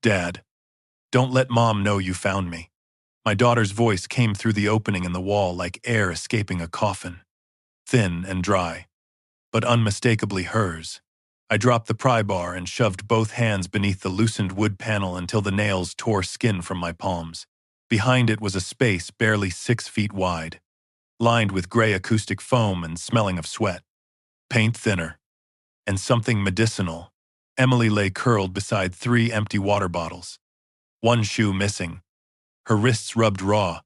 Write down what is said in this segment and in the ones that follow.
Dad, don't let Mom know you found me. My daughter's voice came through the opening in the wall like air escaping a coffin. Thin and dry, but unmistakably hers. I dropped the pry bar and shoved both hands beneath the loosened wood panel until the nails tore skin from my palms. Behind it was a space barely 6 feet wide, lined with gray acoustic foam and smelling of sweat, paint thinner, and something medicinal. Emily lay curled beside 3 empty water bottles, one shoe missing. Her wrists rubbed raw.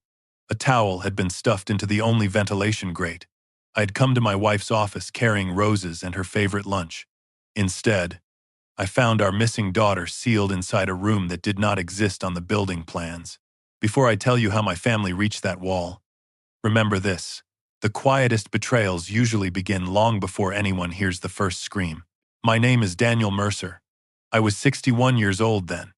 A towel had been stuffed into the only ventilation grate. I had come to my wife's office carrying roses and her favorite lunch. Instead, I found our missing daughter sealed inside a room that did not exist on the building plans. Before I tell you how my family reached that wall, remember this: the quietest betrayals usually begin long before anyone hears the first scream. My name is Daniel Mercer. I was 61 years old then,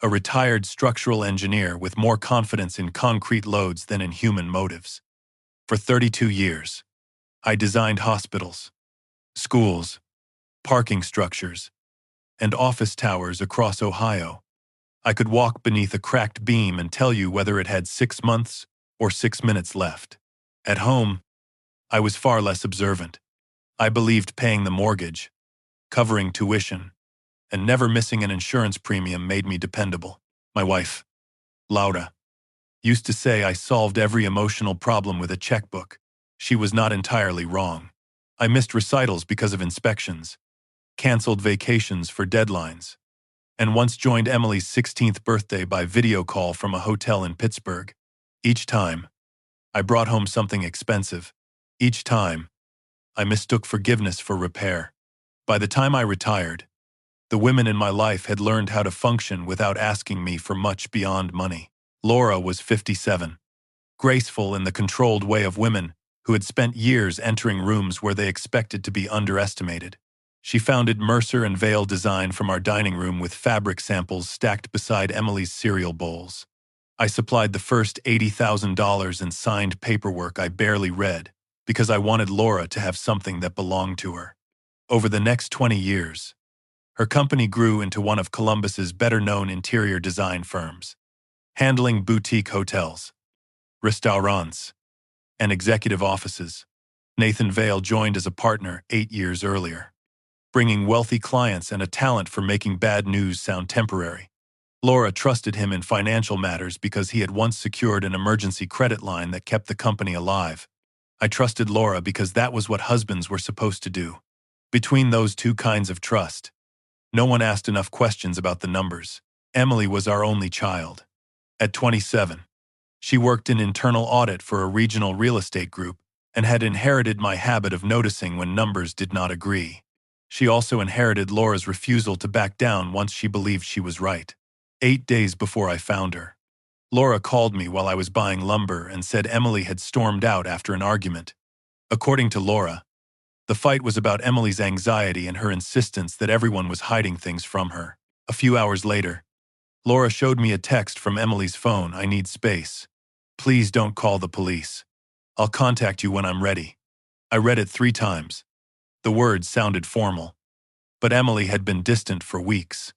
a retired structural engineer with more confidence in concrete loads than in human motives. For 32 years, I designed hospitals, schools, parking structures, and office towers across Ohio. I could walk beneath a cracked beam and tell you whether it had 6 months or 6 minutes left. At home, I was far less observant. I believed paying the mortgage, covering tuition, and never missing an insurance premium made me dependable. My wife, Laura, used to say I solved every emotional problem with a checkbook. She was not entirely wrong. I missed recitals because of inspections, canceled vacations for deadlines, and once joined Emily's 16th birthday by video call from a hotel in Pittsburgh. Each time, I brought home something expensive. Each time, I mistook forgiveness for repair. By the time I retired, the women in my life had learned how to function without asking me for much beyond money. Laura was 57, graceful in the controlled way of women who had spent years entering rooms where they expected to be underestimated. She founded Mercer and Vale Design from our dining room with fabric samples stacked beside Emily's cereal bowls. I supplied the first $80,000 in signed paperwork I barely read because I wanted Laura to have something that belonged to her. Over the next 20 years, her company grew into one of Columbus's better-known interior design firms, handling boutique hotels, restaurants, and executive offices. Nathan Vale joined as a partner 8 years earlier, bringing wealthy clients and a talent for making bad news sound temporary. Laura trusted him in financial matters because he had once secured an emergency credit line that kept the company alive. I trusted Laura because that was what husbands were supposed to do. Between those two kinds of trust, no one asked enough questions about the numbers. Emily was our only child. At 27, she worked in internal audit for a regional real estate group and had inherited my habit of noticing when numbers did not agree. She also inherited Laura's refusal to back down once she believed she was right. 8 days before I found her, Laura called me while I was buying lumber and said Emily had stormed out after an argument. According to Laura, the fight was about Emily's anxiety and her insistence that everyone was hiding things from her. A few hours later, Laura showed me a text from Emily's phone. "I need space. Please don't call the police. I'll contact you when I'm ready." I read it 3 times. The words sounded formal, but Emily had been distant for weeks,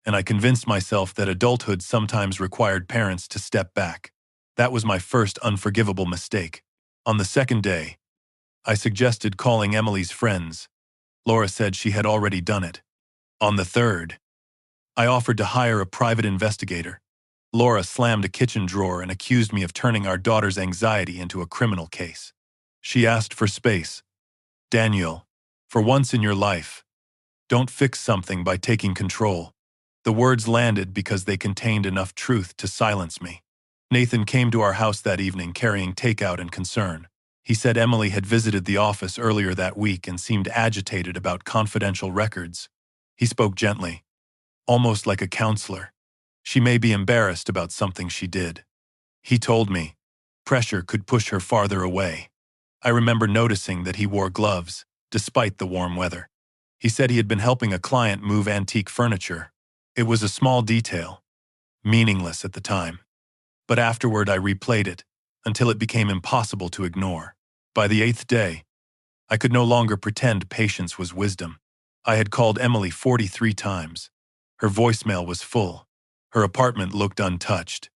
and I convinced myself that adulthood sometimes required parents to step back. That was my first unforgivable mistake. On the second day, I suggested calling Emily's friends. Laura said she had already done it. On the third, I offered to hire a private investigator. Laura slammed a kitchen drawer and accused me of turning our daughter's anxiety into a criminal case. She asked for space. "Daniel, for once in your life, don't fix something by taking control." The words landed because they contained enough truth to silence me. Nathan came to our house that evening carrying takeout and concern. He said Emily had visited the office earlier that week and seemed agitated about confidential records. He spoke gently, almost like a counselor. She may be embarrassed about something she did. He told me pressure could push her farther away. I remember noticing that he wore gloves, despite the warm weather. He said he had been helping a client move antique furniture. It was a small detail, meaningless at the time. But afterward I replayed it, until it became impossible to ignore. By the 8th day, I could no longer pretend patience was wisdom. I had called Emily 43 times. Her voicemail was full. Her apartment looked untouched,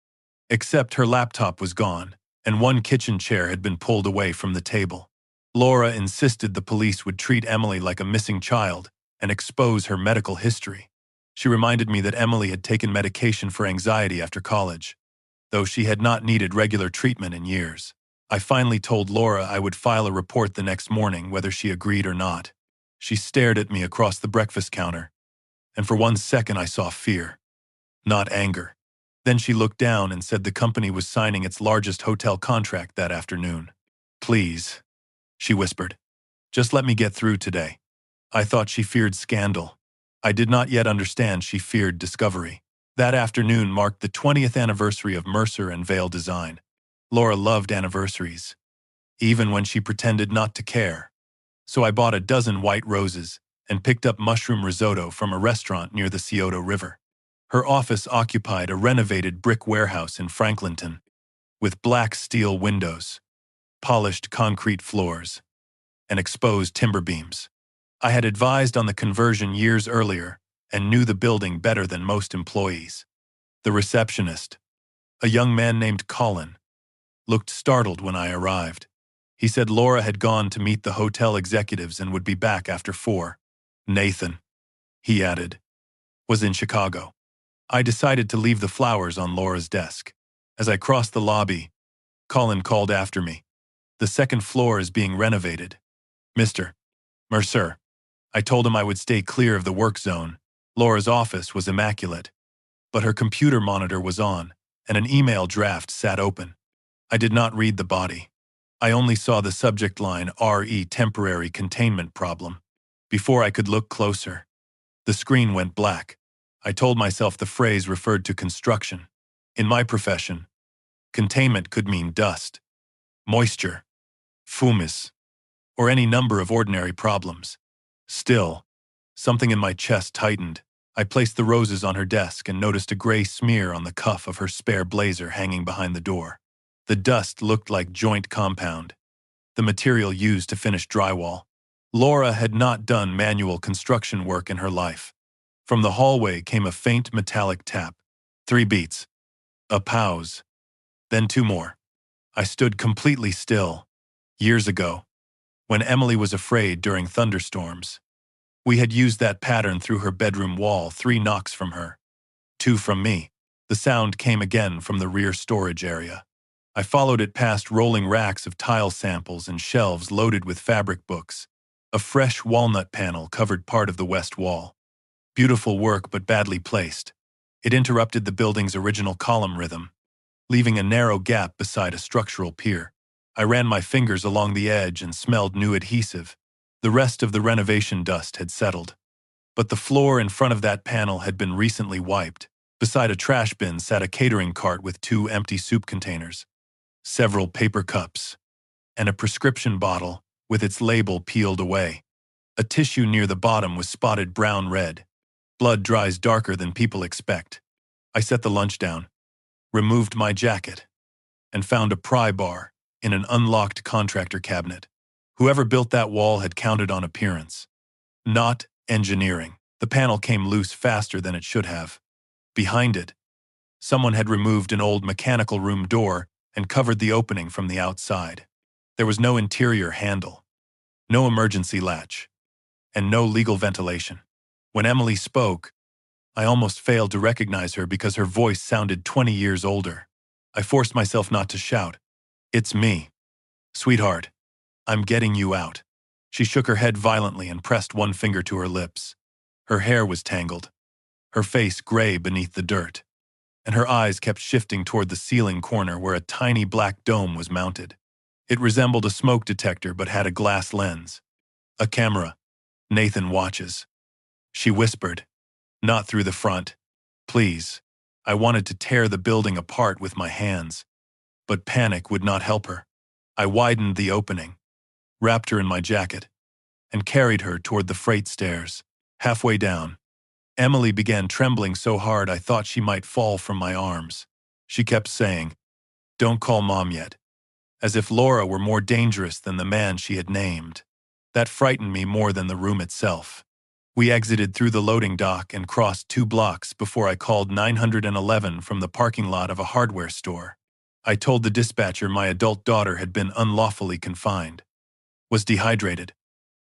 except her laptop was gone, and one kitchen chair had been pulled away from the table. Laura insisted the police would treat Emily like a missing child and expose her medical history. She reminded me that Emily had taken medication for anxiety after college, though she had not needed regular treatment in years. I finally told Laura I would file a report the next morning, whether she agreed or not. She stared at me across the breakfast counter, and for 1 second I saw fear, not anger. Then she looked down and said the company was signing its largest hotel contract that afternoon. "Please," she whispered, "just let me get through today." I thought she feared scandal. I did not yet understand she feared discovery. That afternoon marked the 20th anniversary of Mercer and Vale Design. Laura loved anniversaries, even when she pretended not to care. So I bought a dozen white roses and picked up mushroom risotto from a restaurant near the Scioto River. Her office occupied a renovated brick warehouse in Franklinton, with black steel windows, polished concrete floors, and exposed timber beams. I had advised on the conversion years earlier and knew the building better than most employees. The receptionist, a young man named Colin, looked startled when I arrived. He said Laura had gone to meet the hotel executives and would be back after 4. Nathan, he added, was in Chicago. I decided to leave the flowers on Laura's desk. As I crossed the lobby, Colin called after me. "The second floor is being renovated. Mr. Mercer." I told him I would stay clear of the work zone. Laura's office was immaculate, but her computer monitor was on, and an email draft sat open. I did not read the body. I only saw the subject line, "RE temporary containment problem." Before I could look closer, the screen went black. I told myself the phrase referred to construction. In my profession, containment could mean dust, moisture, fumes, or any number of ordinary problems. Still, something in my chest tightened. I placed the roses on her desk and noticed a gray smear on the cuff of her spare blazer hanging behind the door. The dust looked like joint compound, the material used to finish drywall. Laura had not done manual construction work in her life. From the hallway came a faint metallic tap. 3 beats. A pause. Then 2 more. I stood completely still. Years ago, when Emily was afraid during thunderstorms, we had used that pattern through her bedroom wall, 3 knocks from her, 2 from me. The sound came again from the rear storage area. I followed it past rolling racks of tile samples and shelves loaded with fabric books. A fresh walnut panel covered part of the west wall. Beautiful work, but badly placed. It interrupted the building's original column rhythm, leaving a narrow gap beside a structural pier. I ran my fingers along the edge and smelled new adhesive. The rest of the renovation dust had settled, but the floor in front of that panel had been recently wiped. Beside a trash bin sat a catering cart with 2 empty soup containers, several paper cups, and a prescription bottle with its label peeled away. A tissue near the bottom was spotted brown-red. Blood dries darker than people expect. I set the lunch down, removed my jacket, and found a pry bar in an unlocked contractor cabinet. Whoever built that wall had counted on appearance, not engineering. The panel came loose faster than it should have. Behind it, someone had removed an old mechanical room door and covered the opening from the outside. There was no interior handle, no emergency latch, and no legal ventilation. When Emily spoke, I almost failed to recognize her because her voice sounded 20 years older. I forced myself not to shout. "It's me. Sweetheart, I'm getting you out." She shook her head violently and pressed one finger to her lips. Her hair was tangled, her face gray beneath the dirt, and her eyes kept shifting toward the ceiling corner where a tiny black dome was mounted. It resembled a smoke detector but had a glass lens. "A camera. Nathan watches," she whispered. "Not through the front. Please." I wanted to tear the building apart with my hands, but panic would not help her. I widened the opening, wrapped her in my jacket, and carried her toward the freight stairs. Halfway down, Emily began trembling so hard I thought she might fall from my arms. She kept saying, "Don't call Mom yet," as if Laura were more dangerous than the man she had named. That frightened me more than the room itself. We exited through the loading dock and crossed 2 blocks before I called 911 from the parking lot of a hardware store. I told the dispatcher my adult daughter had been unlawfully confined, was dehydrated,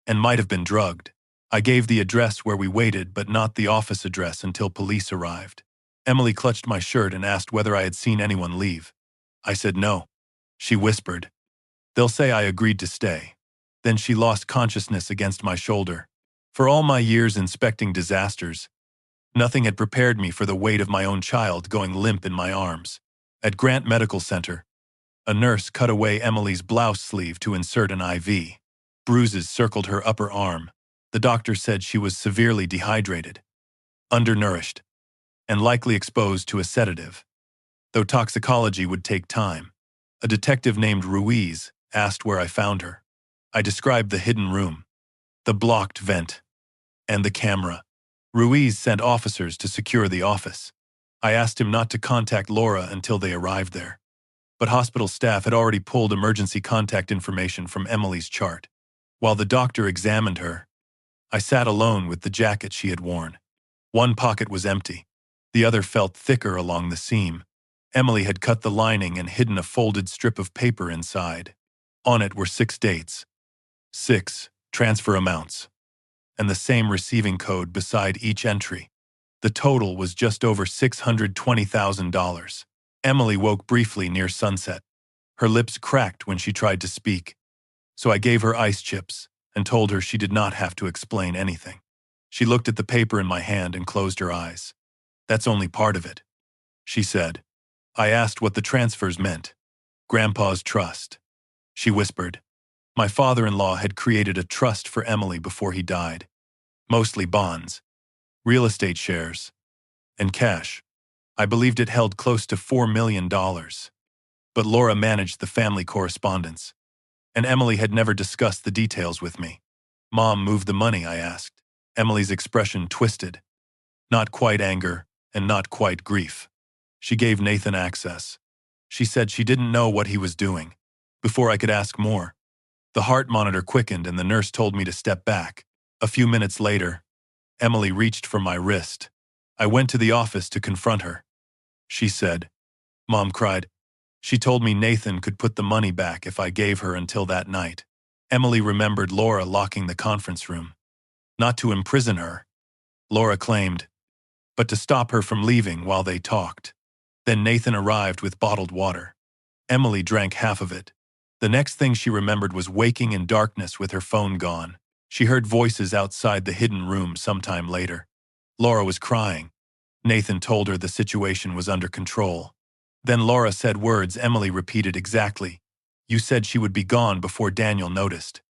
and might have been drugged. I gave the address where we waited, but not the office address until police arrived. Emily clutched my shirt and asked whether I had seen anyone leave. I said no. She whispered, "They'll say I agreed to stay." Then she lost consciousness against my shoulder. For all my years inspecting disasters, nothing had prepared me for the weight of my own child going limp in my arms. At Grant Medical Center, a nurse cut away Emily's blouse sleeve to insert an IV. Bruises circled her upper arm. The doctor said she was severely dehydrated, undernourished, and likely exposed to a sedative, though toxicology would take time. A detective named Ruiz asked where I found her. I described the hidden room, the blocked vent, and the camera. Ruiz sent officers to secure the office. I asked him not to contact Laura until they arrived there, but hospital staff had already pulled emergency contact information from Emily's chart. While the doctor examined her, I sat alone with the jacket she had worn. One pocket was empty. The other felt thicker along the seam. Emily had cut the lining and hidden a folded strip of paper inside. On it were 6 dates, 6 transfer amounts, and the same receiving code beside each entry. The total was just over $620,000. Emily woke briefly near sunset. Her lips cracked when she tried to speak, so I gave her ice chips and told her she did not have to explain anything. She looked at the paper in my hand and closed her eyes. "That's only part of it," she said. I asked what the transfers meant. "Grandpa's trust," she whispered. My father-in-law had created a trust for Emily before he died. Mostly bonds, real estate shares, and cash. I believed it held close to $4 million. But Laura managed the family correspondence, and Emily had never discussed the details with me. "Mom moved the money?" I asked. Emily's expression twisted. Not quite anger, and not quite grief. She gave Nathan access. She said she didn't know what he was doing. Before I could ask more, the heart monitor quickened and the nurse told me to step back. A few minutes later, Emily reached for my wrist. I went to the office to confront her. She said, Mom cried. She told me Nathan could put the money back if I gave her until that night. Emily remembered Laura locking the conference room. Not to imprison her, Laura claimed, but to stop her from leaving while they talked. Then Nathan arrived with bottled water. Emily drank half of it. The next thing she remembered was waking in darkness with her phone gone. She heard voices outside the hidden room sometime later. Laura was crying. Nathan told her the situation was under control. Then Laura said words Emily repeated exactly. "You said she would be gone before Daniel noticed."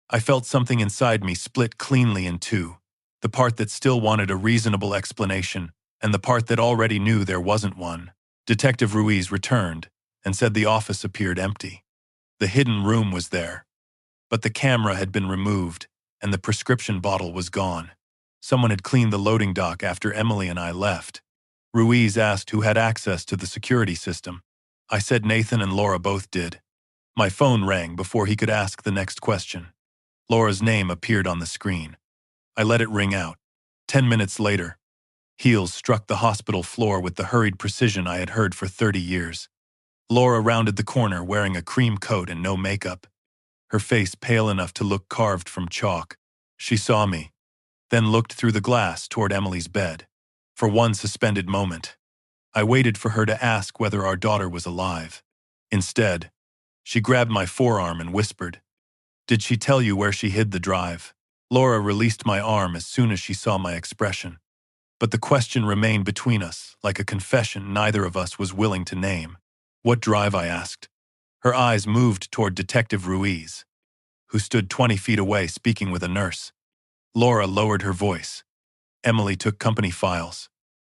I felt something inside me split cleanly in two. The part that still wanted a reasonable explanation, and the part that already knew there wasn't one. Detective Ruiz returned and said the office appeared empty. The hidden room was there, but the camera had been removed and the prescription bottle was gone. Someone had cleaned the loading dock after Emily and I left. Ruiz asked who had access to the security system. I said Nathan and Laura both did. My phone rang before he could ask the next question. Laura's name appeared on the screen. I let it ring out. 10 minutes later, heels struck the hospital floor with the hurried precision I had heard for 30 years. Laura rounded the corner wearing a cream coat and no makeup, her face pale enough to look carved from chalk. She saw me, then looked through the glass toward Emily's bed. For one suspended moment, I waited for her to ask whether our daughter was alive. Instead, she grabbed my forearm and whispered, "Did she tell you where she hid the drive?" Laura released my arm as soon as she saw my expression. But the question remained between us, like a confession neither of us was willing to name. "What drive?" I asked. Her eyes moved toward Detective Ruiz, who stood 20 feet away speaking with a nurse. Laura lowered her voice. Emily took company files.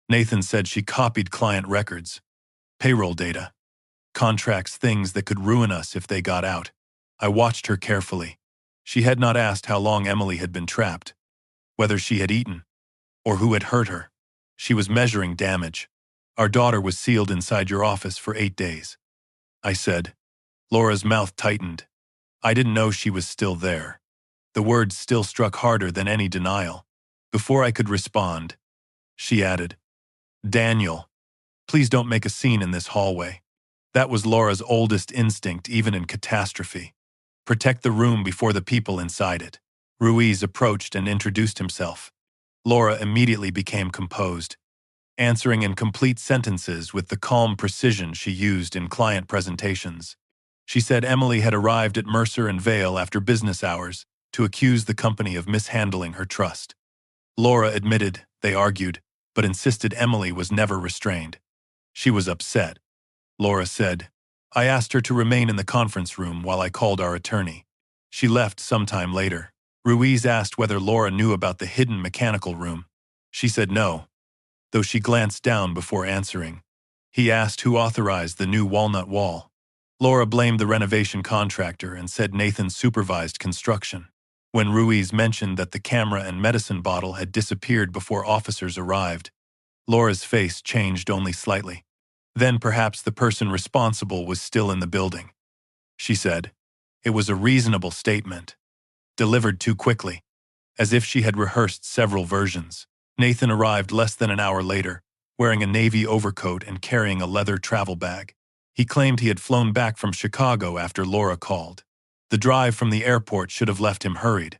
Nathan said she copied client records, payroll data, contracts, things that could ruin us if they got out. I watched her carefully. She had not asked how long Emily had been trapped, whether she had eaten, or who had hurt her. She was measuring damage. "Our daughter was sealed inside your office for 8 days. I said. Laura's mouth tightened. I didn't know she was still there. The words still struck harder than any denial. Before I could respond, she added, "Daniel, please don't make a scene in this hallway." That was Laura's oldest instinct, even in catastrophe. Protect the room before the people inside it. Ruiz approached and introduced himself. Laura immediately became composed, answering in complete sentences with the calm precision she used in client presentations. She said Emily had arrived at Mercer and Vale after business hours to accuse the company of mishandling her trust. Laura admitted they argued, but insisted Emily was never restrained. She was upset. Laura said, "I asked her to remain in the conference room while I called our attorney. She left sometime later." Ruiz asked whether Laura knew about the hidden mechanical room. She said no, though she glanced down before answering. He asked who authorized the new walnut wall. Laura blamed the renovation contractor and said Nathan supervised construction. When Ruiz mentioned that the camera and medicine bottle had disappeared before officers arrived, Laura's face changed only slightly. Then perhaps the person responsible was still in the building. She said, it was a reasonable statement, delivered too quickly, as if she had rehearsed several versions. Nathan arrived less than an hour later, wearing a navy overcoat and carrying a leather travel bag. He claimed he had flown back from Chicago after Laura called. The drive from the airport should have left him hurried,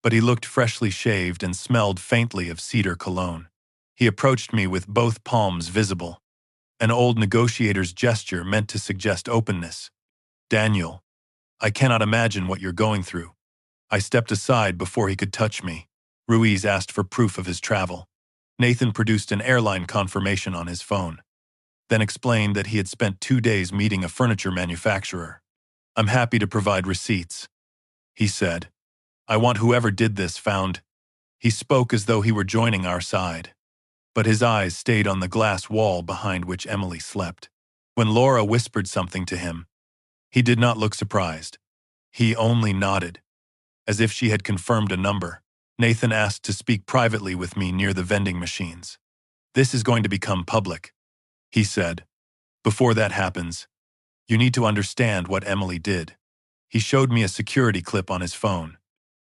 but he looked freshly shaved and smelled faintly of cedar cologne. He approached me with both palms visible, an old negotiator's gesture meant to suggest openness. "Daniel, I cannot imagine what you're going through." I stepped aside before he could touch me. Ruiz asked for proof of his travel. Nathan produced an airline confirmation on his phone, then explained that he had spent 2 days meeting a furniture manufacturer. "I'm happy to provide receipts," he said. "I want whoever did this found." He spoke as though he were joining our side, but his eyes stayed on the glass wall behind which Emily slept. When Laura whispered something to him, he did not look surprised. He only nodded, as if she had confirmed a number. Nathan asked to speak privately with me near the vending machines. "This is going to become public," he said. "Before that happens, you need to understand what Emily did." He showed me a security clip on his phone.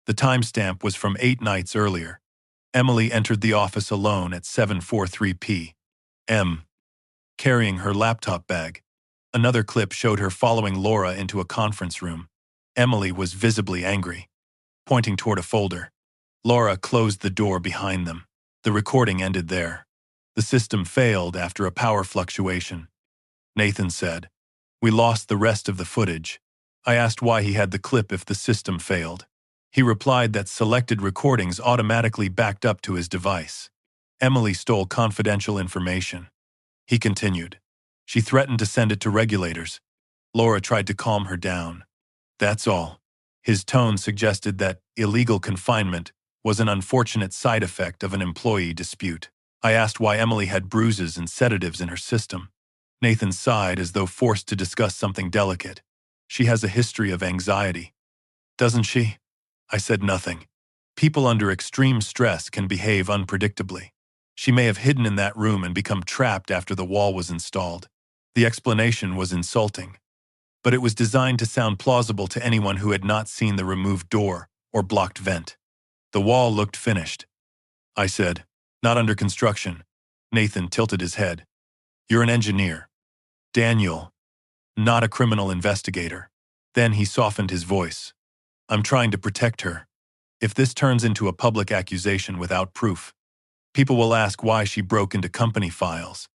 The timestamp was from 8 nights earlier. Emily entered the office alone at 7:43 p.m., carrying her laptop bag. Another clip showed her following Laura into a conference room. Emily was visibly angry, pointing toward a folder. Laura closed the door behind them. The recording ended there. The system failed after a power fluctuation. Nathan said, "We lost the rest of the footage." I asked why he had the clip if the system failed. He replied that selected recordings automatically backed up to his device. Emily stole confidential information. He continued. She threatened to send it to regulators. Laura tried to calm her down. That's all. His tone suggested that illegal confinement was an unfortunate side effect of an employee dispute. I asked why Emily had bruises and sedatives in her system. Nathan sighed as though forced to discuss something delicate. "She has a history of anxiety." "Doesn't she?" I said nothing. People under extreme stress can behave unpredictably. She may have hidden in that room and become trapped after the wall was installed. The explanation was insulting, but it was designed to sound plausible to anyone who had not seen the removed door or blocked vent. "The wall looked finished," I said. "Not under construction." Nathan tilted his head. "You're an engineer, Daniel, not a criminal investigator." Then he softened his voice. "I'm trying to protect her. If this turns into a public accusation without proof, people will ask why she broke into company files.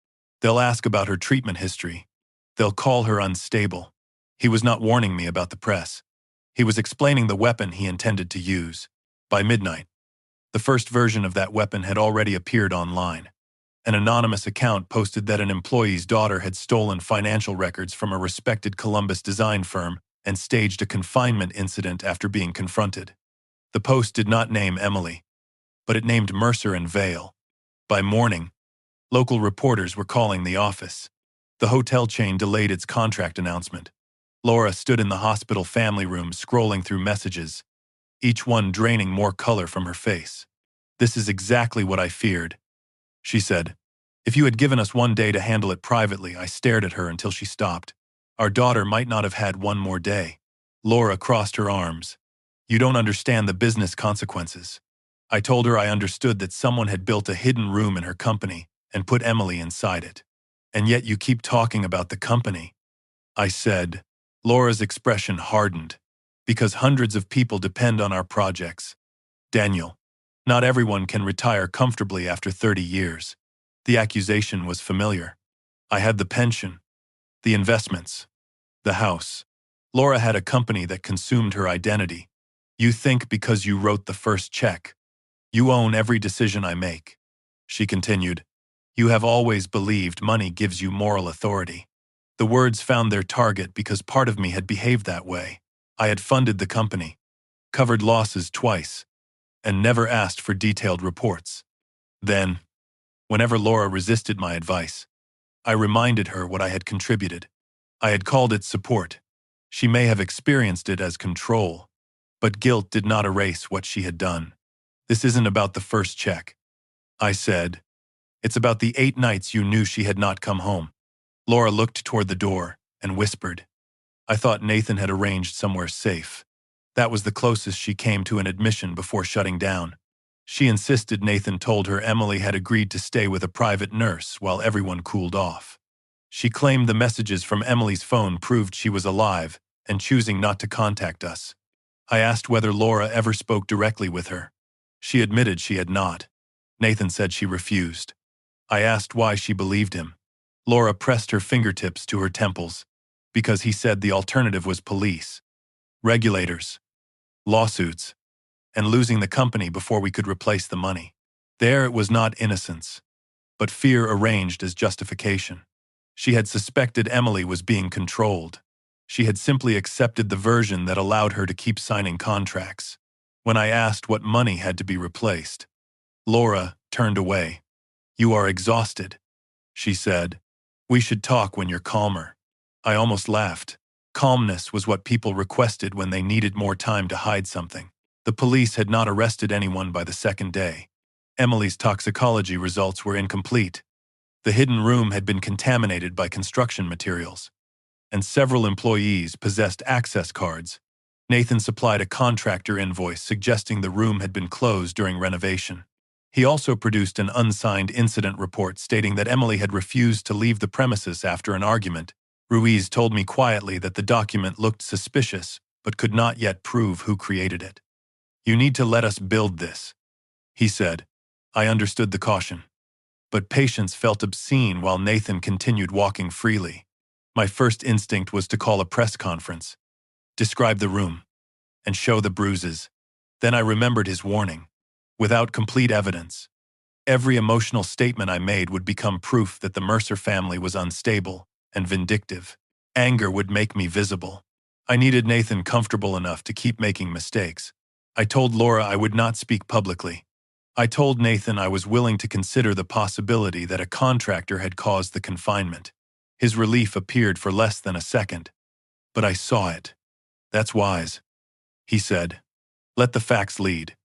They'll ask about her treatment history. They'll call her unstable." He was not warning me about the press. He was explaining the weapon he intended to use. By midnight, the first version of that weapon had already appeared online. An anonymous account posted that an employee's daughter had stolen financial records from a respected Columbus design firm and staged a confinement incident after being confronted. The post did not name Emily, but it named Mercer and Vale. By morning, local reporters were calling the office. The hotel chain delayed its contract announcement. Laura stood in the hospital family room scrolling through messages, each one draining more color from her face. "This is exactly what I feared," she said. "If you had given us 1 day to handle it privately," I stared at her until she stopped. "Our daughter might not have had 1 more day." Laura crossed her arms. "You don't understand the business consequences." I told her I understood that someone had built a hidden room in her company and put Emily inside it. And yet you keep talking about the company, I said. Laura's expression hardened. Because hundreds of people depend on our projects. Daniel, not everyone can retire comfortably after 30 years. The accusation was familiar. I had the pension, the investments, the house. Laura had a company that consumed her identity. You think because you wrote the first check, you own every decision I make. She continued, you have always believed money gives you moral authority. The words found their target because part of me had behaved that way. I had funded the company, covered losses twice, and never asked for detailed reports. Then, whenever Laura resisted my advice, I reminded her what I had contributed. I had called it support. She may have experienced it as control, but guilt did not erase what she had done. This isn't about the first check, I said. It's about the 8 nights you knew she had not come home. Laura looked toward the door and whispered, I thought Nathan had arranged somewhere safe. That was the closest she came to an admission before shutting down. She insisted Nathan told her Emily had agreed to stay with a private nurse while everyone cooled off. She claimed the messages from Emily's phone proved she was alive and choosing not to contact us. I asked whether Laura ever spoke directly with her. She admitted she had not. Nathan said she refused. I asked why she believed him. Laura pressed her fingertips to her temples, because he said the alternative was police, regulators, lawsuits, and losing the company before we could replace the money. There it was not innocence, but fear arranged as justification. She had suspected Emily was being controlled. She had simply accepted the version that allowed her to keep signing contracts. When I asked what money had to be replaced, Laura turned away. You are exhausted, she said. We should talk when you're calmer. I almost laughed. Calmness was what people requested when they needed more time to hide something. The police had not arrested anyone by the second day. Emily's toxicology results were incomplete. The hidden room had been contaminated by construction materials, and several employees possessed access cards. Nathan supplied a contractor invoice suggesting the room had been closed during renovation. He also produced an unsigned incident report stating that Emily had refused to leave the premises after an argument. Ruiz told me quietly that the document looked suspicious, but could not yet prove who created it. You need to let us build this, he said. I understood the caution. But Patience felt obscene while Nathan continued walking freely. My first instinct was to call a press conference, describe the room, and show the bruises. Then I remembered his warning. Without complete evidence, every emotional statement I made would become proof that the Mercer family was unstable and vindictive. Anger would make me visible. I needed Nathan comfortable enough to keep making mistakes. I told Laura I would not speak publicly. I told Nathan I was willing to consider the possibility that a contractor had caused the confinement. His relief appeared for less than a second. But I saw it. That's wise, he said. Let the facts lead.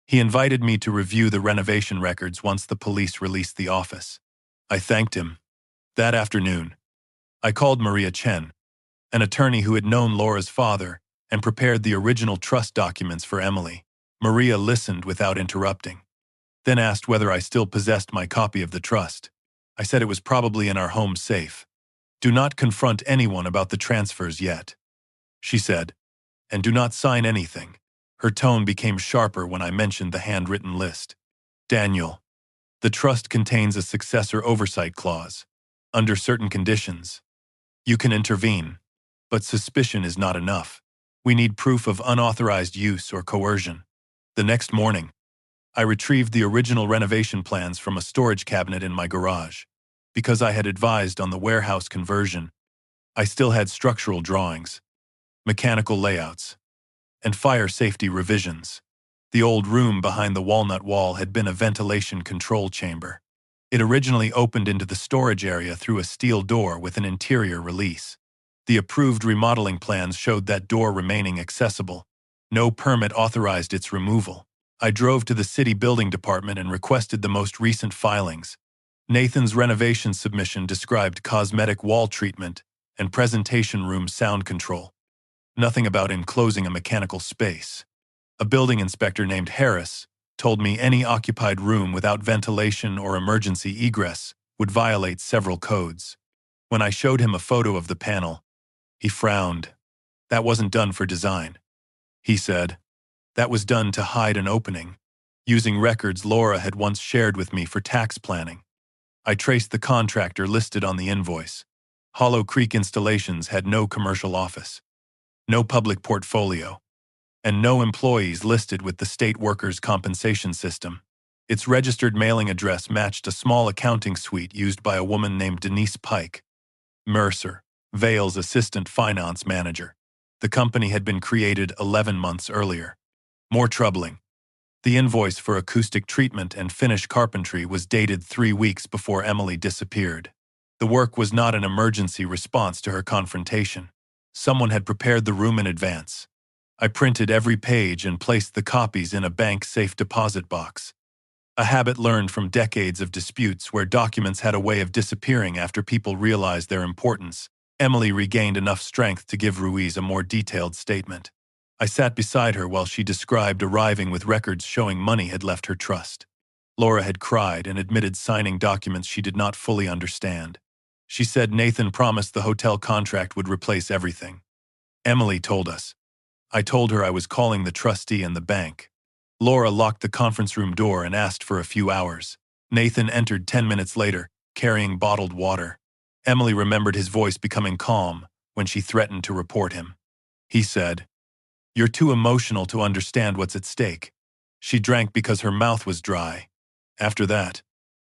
He invited me to review the renovation records once the police released the office. I thanked him. That afternoon, I called Maria Chen, an attorney who had known Laura's father and prepared the original trust documents for Emily. Maria listened without interrupting, then asked whether I still possessed my copy of the trust. I said it was probably in our home safe. Do not confront anyone about the transfers yet, she said, and do not sign anything. Her tone became sharper when I mentioned the handwritten list. Daniel, the trust contains a successor oversight clause. Under certain conditions, you can intervene, but suspicion is not enough. We need proof of unauthorized use or coercion. The next morning, I retrieved the original renovation plans from a storage cabinet in my garage. Because I had advised on the warehouse conversion, I still had structural drawings, mechanical layouts, and fire safety revisions. The old room behind the walnut wall had been a ventilation control chamber. It originally opened into the storage area through a steel door with an interior release. The approved remodeling plans showed that door remaining accessible. No permit authorized its removal. I drove to the city building department and requested the most recent filings. Nathan's renovation submission described cosmetic wall treatment and presentation room sound control. Nothing about enclosing a mechanical space. A building inspector named Harris told me any occupied room without ventilation or emergency egress would violate several codes. When I showed him a photo of the panel, he frowned. That wasn't done for design. He said, that was done to hide an opening, using records Laura had once shared with me for tax planning. I traced the contractor listed on the invoice. Hollow Creek Installations had no commercial office, no public portfolio, and no employees listed with the state workers' compensation system. Its registered mailing address matched a small accounting suite used by a woman named Denise Pike, Mercer, Vale's assistant finance manager. The company had been created 11 months earlier. More troubling, the invoice for acoustic treatment and finish carpentry was dated 3 weeks before Emily disappeared. The work was not an emergency response to her confrontation. Someone had prepared the room in advance. I printed every page and placed the copies in a bank-safe deposit box. A habit learned from decades of disputes where documents had a way of disappearing after people realized their importance. Emily regained enough strength to give Ruiz a more detailed statement. I sat beside her while she described arriving with records showing money had left her trust. Laura had cried and admitted signing documents she did not fully understand. She said Nathan promised the hotel contract would replace everything. Emily told us. I told her I was calling the trustee and the bank. Laura locked the conference room door and asked for a few hours. Nathan entered 10 minutes later, carrying bottled water. Emily remembered his voice becoming calm when she threatened to report him. He said, "You're too emotional to understand what's at stake." She drank because her mouth was dry. After that,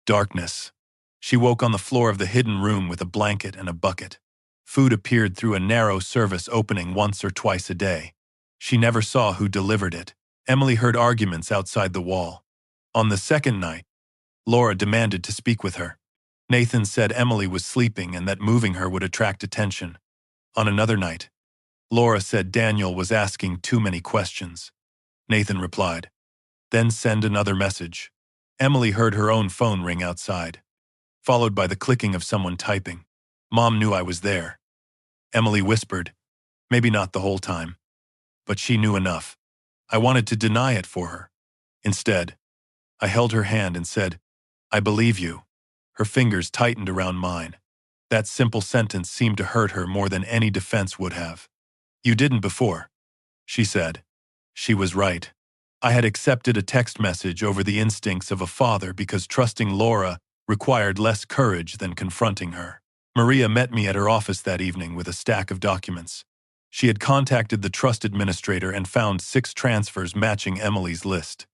darkness. She woke on the floor of the hidden room with a blanket and a bucket. Food appeared through a narrow service opening once or twice a day. She never saw who delivered it. Emily heard arguments outside the wall. On the second night, Laura demanded to speak with her. Nathan said Emily was sleeping and that moving her would attract attention. On another night, Laura said Daniel was asking too many questions. Nathan replied, "Then send another message." Emily heard her own phone ring outside, followed by the clicking of someone typing. Mom knew I was there. Emily whispered, maybe not the whole time, but she knew enough. I wanted to deny it for her. Instead, I held her hand and said, "I believe you." Her fingers tightened around mine. That simple sentence seemed to hurt her more than any defense would have. "You didn't before," she said. She was right. I had accepted a text message over the instincts of a father because trusting Laura required less courage than confronting her. Maria met me at her office that evening with a stack of documents. She had contacted the trust administrator and found 6 transfers matching Emily's list.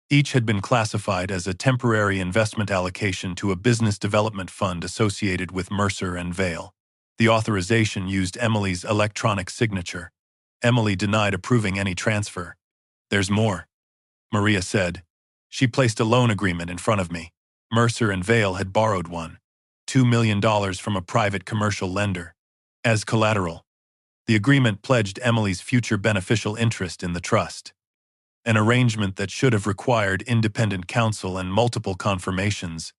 Each had been classified as a temporary investment allocation to a business development fund associated with Mercer and Vale. The authorization used Emily's electronic signature. Emily denied approving any transfer. "There's more," Maria said. She placed a loan agreement in front of me. Mercer and Vale had borrowed $2 million from a private commercial lender. As collateral, the agreement pledged Emily's future beneficial interest in the trust. An arrangement that should have required independent counsel and multiple confirmations.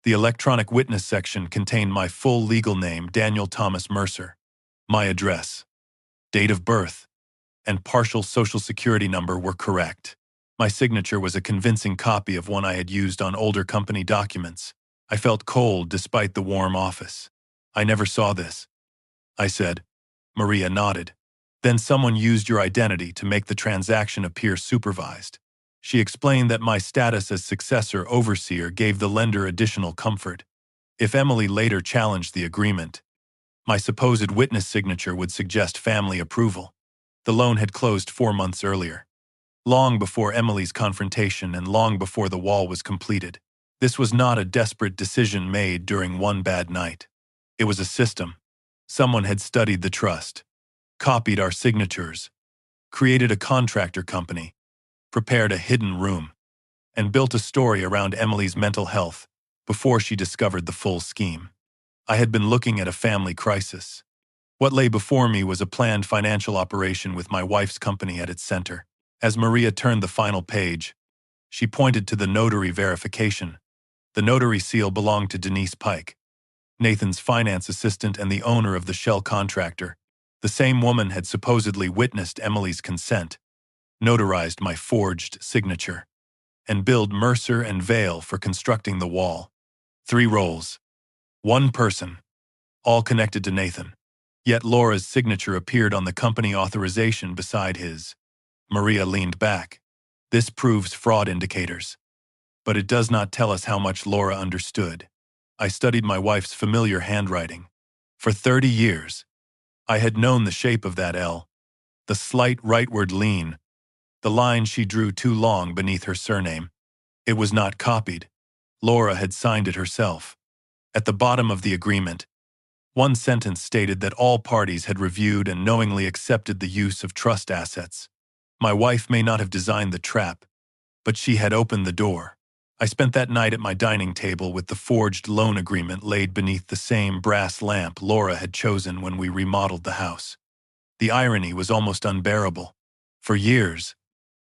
The electronic witness section contained my full legal name, Daniel Thomas Mercer, my address, date of birth, and partial social security number were correct. My signature was a convincing copy of one I had used on older company documents. I felt cold despite the warm office. "I never saw this," I said. Maria nodded. "Then someone used your identity to make the transaction appear supervised." She explained that my status as successor overseer gave the lender additional comfort. If Emily later challenged the agreement, my supposed witness signature would suggest family approval. The loan had closed 4 months earlier, long before Emily's confrontation and long before the wall was completed. This was not a desperate decision made during one bad night. It was a system. Someone had studied the trust, copied our signatures, created a contractor company, prepared a hidden room, and built a story around Emily's mental health before she discovered the full scheme. I had been looking at a family crisis. What lay before me was a planned financial operation with my wife's company at its center. As Maria turned the final page, she pointed to the notary verification. The notary seal belonged to Denise Pike, Nathan's finance assistant and the owner of the shell contractor. The same woman had supposedly witnessed Emily's consent, notarized my forged signature. and billed Mercer and Vale for constructing the wall. 3 roles. 1 person, all connected to Nathan. Yet Laura's signature appeared on the company authorization beside his. Maria leaned back. This proves fraud indicators. But it does not tell us how much Laura understood. I studied my wife's familiar handwriting. For 30 years, I had known the shape of that L, the slight rightward lean, the line she drew too long beneath her surname. It was not copied. Laura had signed it herself. At the bottom of the agreement, one sentence stated that all parties had reviewed and knowingly accepted the use of trust assets. My wife may not have designed the trap, but she had opened the door. I spent that night at my dining table with the forged loan agreement laid beneath the same brass lamp Laura had chosen when we remodeled the house. The irony was almost unbearable. For years,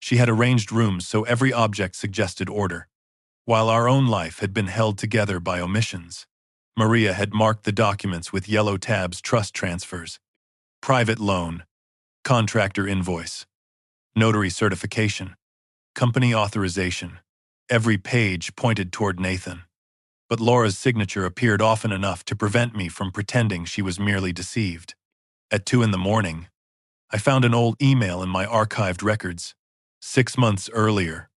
she had arranged rooms so every object suggested order, while our own life had been held together by omissions. Maria had marked the documents with yellow tabs: trust transfers, private loan, contractor invoice, notary certification, company authorization. Every page pointed toward Nathan. But Laura's signature appeared often enough to prevent me from pretending she was merely deceived. At 2 in the morning, I found an old email in my archived records. 6 months earlier,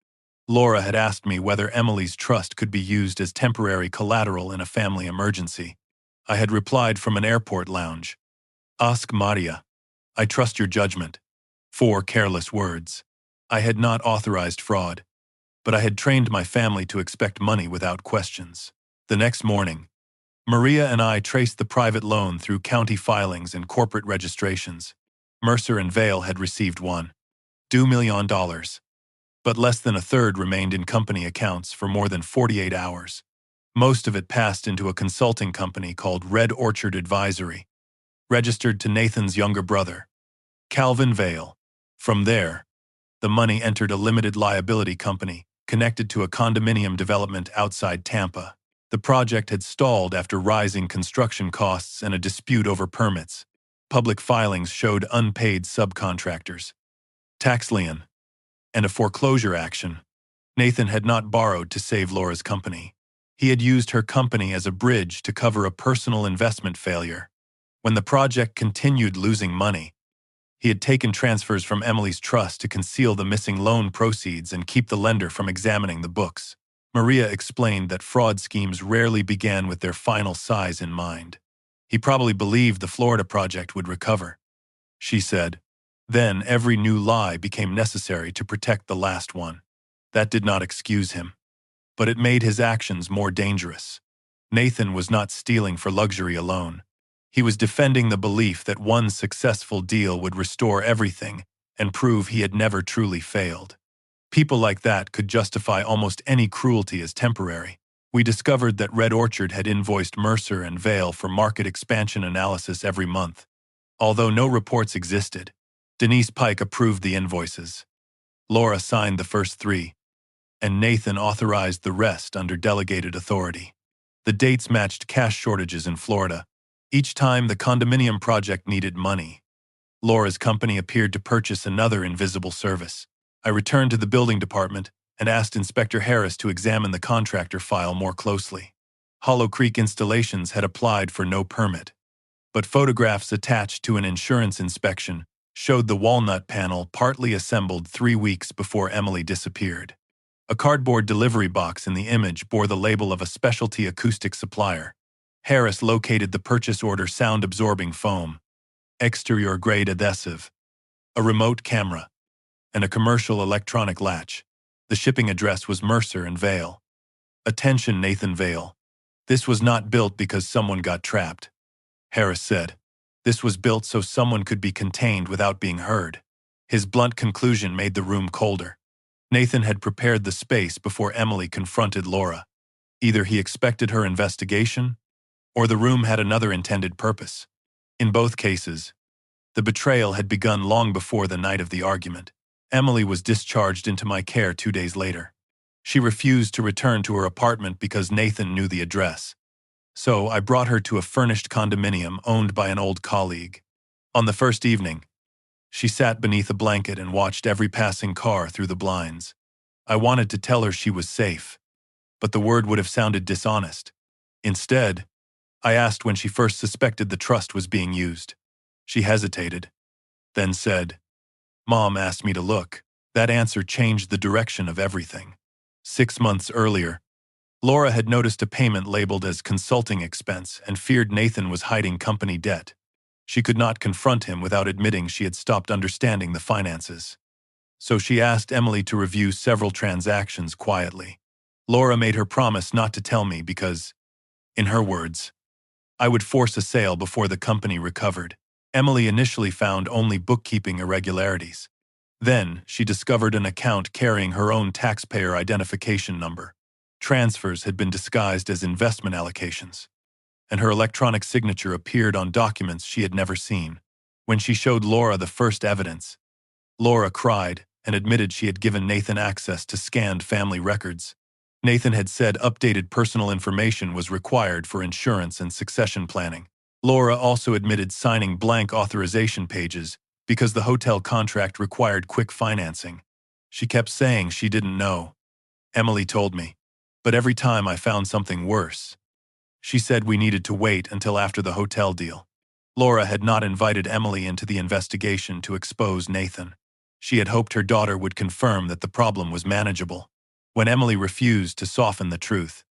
Laura had asked me whether Emily's trust could be used as temporary collateral in a family emergency. I had replied from an airport lounge. Ask Maria. I trust your judgment. 4 careless words. I had not authorized fraud, but I had trained my family to expect money without questions. The next morning, Maria and I traced the private loan through county filings and corporate registrations. Mercer and Vale had received $1.2 million, but less than a third remained in company accounts for more than 48 hours. Most of it passed into a consulting company called Red Orchard Advisory, registered to Nathan's younger brother, Calvin Vale. From there, the money entered a limited liability company connected to a condominium development outside Tampa. The project had stalled after rising construction costs and a dispute over permits. Public filings showed unpaid subcontractors, tax lien, and a foreclosure action. Nathan had not borrowed to save Laura's company. He had used her company as a bridge to cover a personal investment failure. When the project continued losing money, he had taken transfers from Emily's trust to conceal the missing loan proceeds and keep the lender from examining the books. Maria explained that fraud schemes rarely began with their final size in mind. He probably believed the Florida project would recover, she said. Then every new lie became necessary to protect the last one. That did not excuse him, but it made his actions more dangerous. Nathan was not stealing for luxury alone. He was defending the belief that one successful deal would restore everything and prove he had never truly failed. People like that could justify almost any cruelty as temporary. We discovered that Red Orchard had invoiced Mercer and Vale for market expansion analysis every month. Although no reports existed, Denise Pike approved the invoices. Laura signed the first 3, and Nathan authorized the rest under delegated authority. The dates matched cash shortages in Florida. Each time the condominium project needed money, Laura's company appeared to purchase another invisible service. I returned to the building department and asked Inspector Harris to examine the contractor file more closely. Hollow Creek Installations had applied for no permit, but photographs attached to an insurance inspection showed the walnut panel partly assembled 3 weeks before Emily disappeared. A cardboard delivery box in the image bore the label of a specialty acoustic supplier. Harris located the purchase order: sound-absorbing foam, exterior grade adhesive, a remote camera, and a commercial electronic latch. The shipping address was Mercer and Vale. Attention, Nathan Vale. This was not built because someone got trapped, Harris said. This was built so someone could be contained without being heard. His blunt conclusion made the room colder. Nathan had prepared the space before Emily confronted Laura. Either he expected her investigation, or the room had another intended purpose. In both cases, the betrayal had begun long before the night of the argument. Emily was discharged into my care 2 days later. She refused to return to her apartment because Nathan knew the address. So I brought her to a furnished condominium owned by an old colleague. On the first evening, she sat beneath a blanket and watched every passing car through the blinds. I wanted to tell her she was safe, but the word would have sounded dishonest. Instead, I asked when she first suspected the trust was being used. She hesitated, then said, "Mom asked me to look." That answer changed the direction of everything. 6 months earlier, Laura had noticed a payment labeled as consulting expense and feared Nathan was hiding company debt. She could not confront him without admitting she had stopped understanding the finances. So she asked Emily to review several transactions quietly. Laura made her promise not to tell me because, in her words, I would force a sale before the company recovered. Emily initially found only bookkeeping irregularities. Then, she discovered an account carrying her own taxpayer identification number. Transfers had been disguised as investment allocations, and her electronic signature appeared on documents she had never seen. When she showed Laura the first evidence, Laura cried and admitted she had given Nathan access to scanned family records. Nathan had said updated personal information was required for insurance and succession planning. Laura also admitted signing blank authorization pages because the hotel contract required quick financing. She kept saying she didn't know. Emily told me, but every time I found something worse. She said we needed to wait until after the hotel deal. Laura had not invited Emily into the investigation to expose Nathan. She had hoped her daughter would confirm that the problem was manageable. When Emily refused to soften the truth,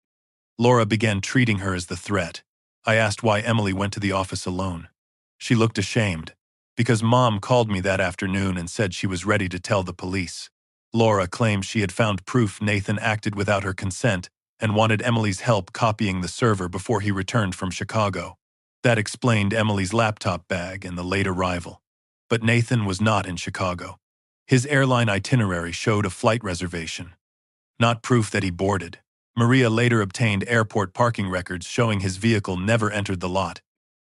Laura began treating her as the threat. I asked why Emily went to the office alone. She looked ashamed, because Mom called me that afternoon and said she was ready to tell the police. Laura claimed she had found proof Nathan acted without her consent and wanted Emily's help copying the server before he returned from Chicago. That explained Emily's laptop bag and the late arrival. But Nathan was not in Chicago. His airline itinerary showed a flight reservation, not proof that he boarded. Maria later obtained airport parking records showing his vehicle never entered the lot.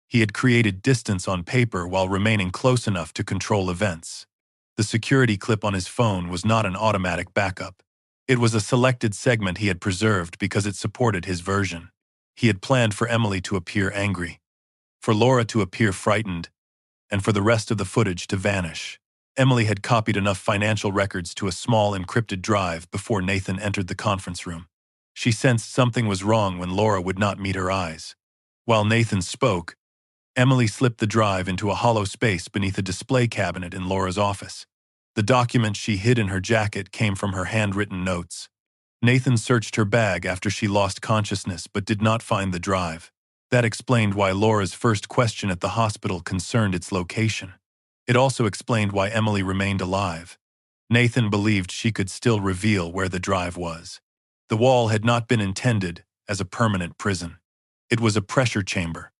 He had created distance on paper while remaining close enough to control events. The security clip on his phone was not an automatic backup. It was a selected segment he had preserved because it supported his version. He had planned for Emily to appear angry, for Laura to appear frightened, and for the rest of the footage to vanish. Emily had copied enough financial records to a small encrypted drive before Nathan entered the conference room. She sensed something was wrong when Laura would not meet her eyes. While Nathan spoke, Emily slipped the drive into a hollow space beneath a display cabinet in Laura's office. The document she hid in her jacket came from her handwritten notes. Nathan searched her bag after she lost consciousness but did not find the drive. That explained why Laura's first question at the hospital concerned its location. It also explained why Emily remained alive. Nathan believed she could still reveal where the drive was. The wall had not been intended as a permanent prison. It was a pressure chamber,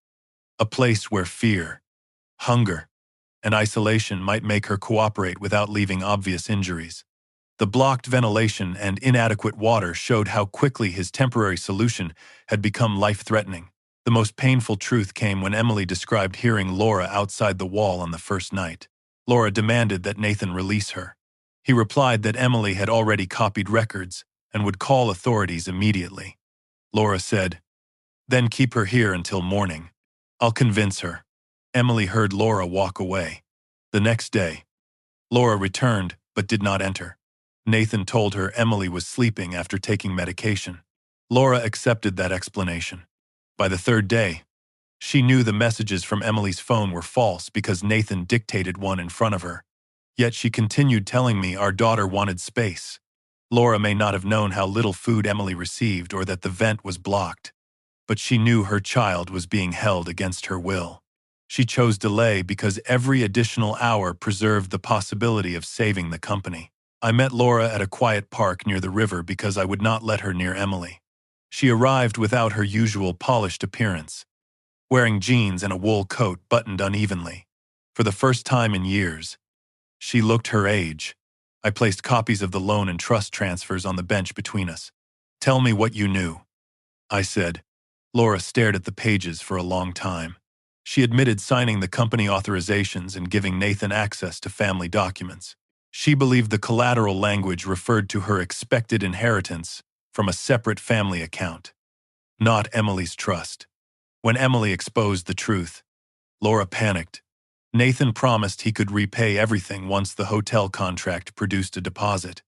a place where fear, hunger, and isolation might make her cooperate without leaving obvious injuries. The blocked ventilation and inadequate water showed how quickly his temporary solution had become life-threatening. The most painful truth came when Emily described hearing Laura outside the wall on the first night. Laura demanded that Nathan release her. He replied that Emily had already copied records and would call authorities immediately. Laura said, "Then keep her here until morning. I'll convince her." Emily heard Laura walk away. The next day, Laura returned but did not enter. Nathan told her Emily was sleeping after taking medication. Laura accepted that explanation. By the third day, she knew the messages from Emily's phone were false because Nathan dictated one in front of her. Yet she continued telling me our daughter wanted space. Laura may not have known how little food Emily received or that the vent was blocked, but she knew her child was being held against her will. She chose delay because every additional hour preserved the possibility of saving the company. I met Laura at a quiet park near the river because I would not let her near Emily. She arrived without her usual polished appearance, wearing jeans and a wool coat buttoned unevenly. For the first time in years, she looked her age. I placed copies of the loan and trust transfers on the bench between us. "Tell me what you knew," I said. Laura stared at the pages for a long time. She admitted signing the company authorizations and giving Nathan access to family documents. She believed the collateral language referred to her expected inheritance from a separate family account, not Emily's trust. When Emily exposed the truth, Laura panicked. Nathan promised he could repay everything once the hotel contract produced a deposit.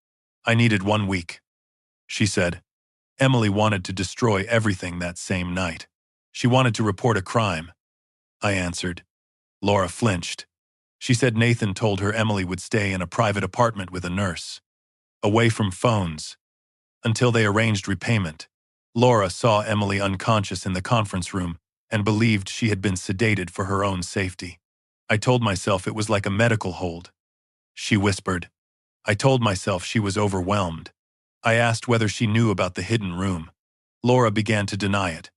I needed 1 week, she said. Emily wanted to destroy everything that same night. She wanted to report a crime, I answered. Laura flinched. She said Nathan told her Emily would stay in a private apartment with a nurse, away from phones, until they arranged repayment. Laura saw Emily unconscious in the conference room and believed she had been sedated for her own safety. I told myself it was like a medical hold, she whispered. I told myself she was overwhelmed. I asked whether she knew about the hidden room. Laura began to deny it,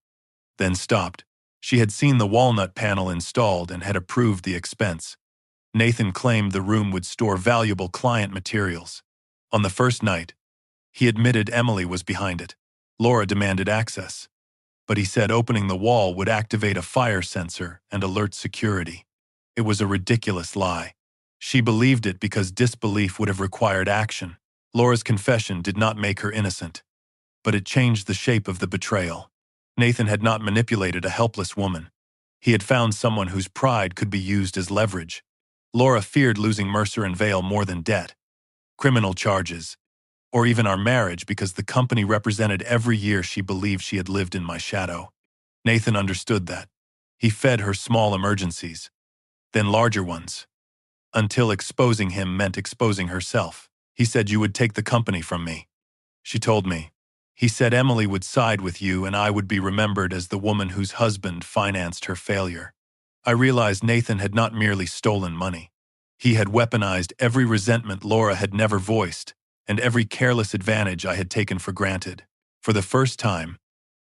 then stopped. She had seen the walnut panel installed and had approved the expense. Nathan claimed the room would store valuable client materials. On the first night, he admitted Emily was behind it. Laura demanded access, but he said opening the wall would activate a fire sensor and alert security. It was a ridiculous lie. She believed it because disbelief would have required action. Laura's confession did not make her innocent, but it changed the shape of the betrayal. Nathan had not manipulated a helpless woman. He had found someone whose pride could be used as leverage. Laura feared losing Mercer and Vale more than debt, criminal charges, or even our marriage because the company represented every year she believed she had lived in my shadow. Nathan understood that. He fed her small emergencies, then larger ones, until exposing him meant exposing herself. He said you would take the company from me. She told me. He said Emily would side with you and I would be remembered as the woman whose husband financed her failure. I realized Nathan had not merely stolen money. He had weaponized every resentment Laura had never voiced and every careless advantage I had taken for granted. For the first time,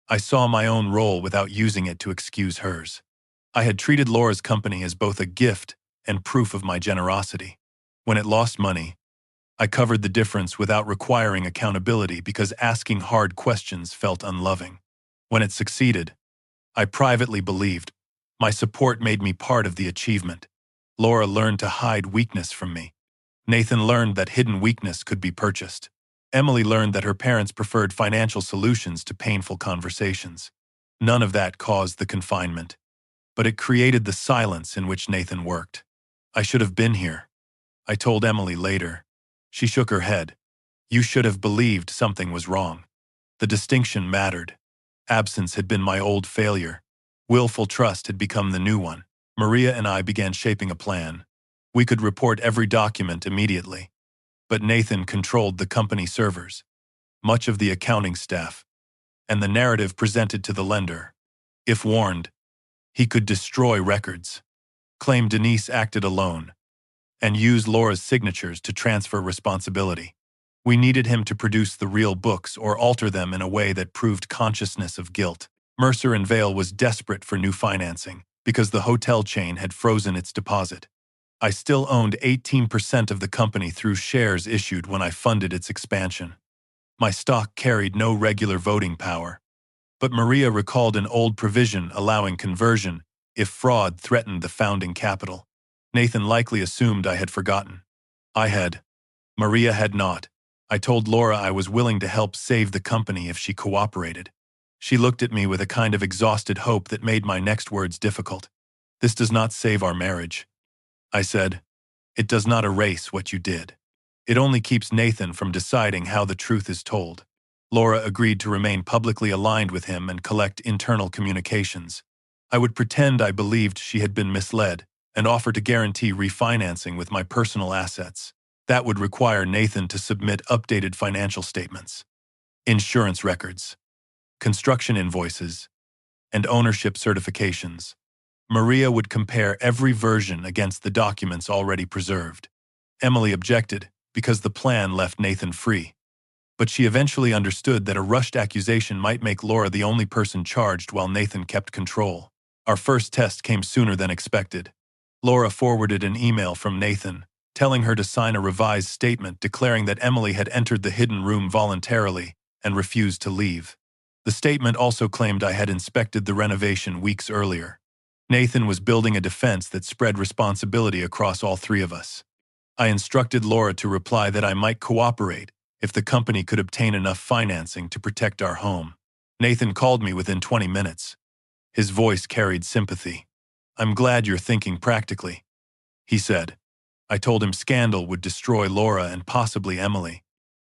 I saw my own role without using it to excuse hers. I had treated Laura's company as both a gift and proof of my generosity. When it lost money, I covered the difference without requiring accountability because asking hard questions felt unloving. When it succeeded, I privately believed my support made me part of the achievement. Laura learned to hide weakness from me. Nathan learned that hidden weakness could be purchased. Emily learned that her parents preferred financial solutions to painful conversations. None of that caused the confinement, but it created the silence in which Nathan worked. I should have been here, I told Emily later. She shook her head. You should have believed something was wrong. The distinction mattered. Absence had been my old failure. Willful trust had become the new one. Maria and I began shaping a plan. We could report every document immediately, but Nathan controlled the company servers, much of the accounting staff, and the narrative presented to the lender. If warned, he could destroy records, claim Denise acted alone, and use Laura's signatures to transfer responsibility. We needed him to produce the real books or alter them in a way that proved consciousness of guilt. Mercer and Vale was desperate for new financing because the hotel chain had frozen its deposit. I still owned 18% of the company through shares issued when I funded its expansion. My stock carried no regular voting power, but Maria recalled an old provision allowing conversion if fraud threatened the founding capital. Nathan likely assumed I had forgotten. I had. Maria had not. I told Laura I was willing to help save the company if she cooperated. She looked at me with a kind of exhausted hope that made my next words difficult. This does not save our marriage, I said. It does not erase what you did. It only keeps Nathan from deciding how the truth is told. Laura agreed to remain publicly aligned with him and collect internal communications. I would pretend I believed she had been misled and offer to guarantee refinancing with my personal assets. That would require Nathan to submit updated financial statements, insurance records, construction invoices, and ownership certifications. Maria would compare every version against the documents already preserved. Emily objected because the plan left Nathan free, but she eventually understood that a rushed accusation might make Laura the only person charged while Nathan kept control. Our first test came sooner than expected. Laura forwarded an email from Nathan, telling her to sign a revised statement declaring that Emily had entered the hidden room voluntarily and refused to leave. The statement also claimed I had inspected the renovation weeks earlier. Nathan was building a defense that spread responsibility across all three of us. I instructed Laura to reply that I might cooperate if the company could obtain enough financing to protect our home. Nathan called me within 20 minutes. His voice carried sympathy. I'm glad you're thinking practically, he said. I told him scandal would destroy Laura and possibly Emily.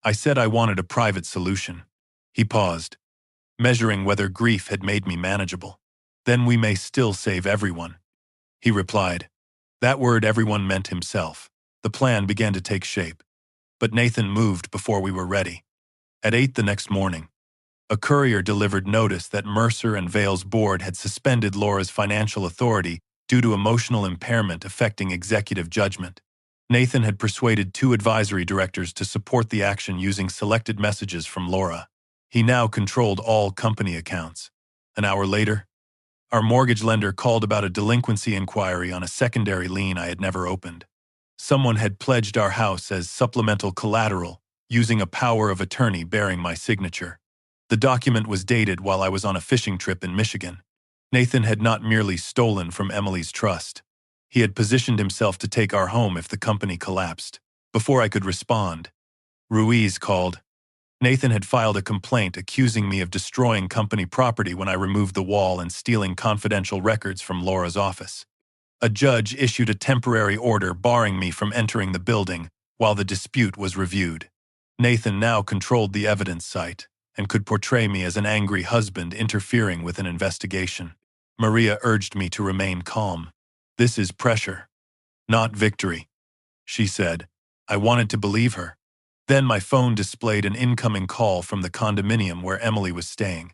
I said I wanted a private solution. He paused, measuring whether grief had made me manageable. Then we may still save everyone. He replied. That word everyone meant himself. The plan began to take shape. But Nathan moved before we were ready. At 8 the next morning, a courier delivered notice that Mercer and Vale's board had suspended Laura's financial authority due to emotional impairment affecting executive judgment. Nathan had persuaded 2 advisory directors to support the action using selected messages from Laura. He now controlled all company accounts. An hour later, our mortgage lender called about a delinquency inquiry on a secondary lien I had never opened. Someone had pledged our house as supplemental collateral, using a power of attorney bearing my signature. The document was dated while I was on a fishing trip in Michigan. Nathan had not merely stolen from Emily's trust. He had positioned himself to take our home if the company collapsed. Before I could respond, Ruiz called. Nathan had filed a complaint accusing me of destroying company property when I removed the wall and stealing confidential records from Laura's office. A judge issued a temporary order barring me from entering the building while the dispute was reviewed. Nathan now controlled the evidence site and could portray me as an angry husband interfering with an investigation. Maria urged me to remain calm. This is pressure, not victory, she said. I wanted to believe her. Then my phone displayed an incoming call from the condominium where Emily was staying.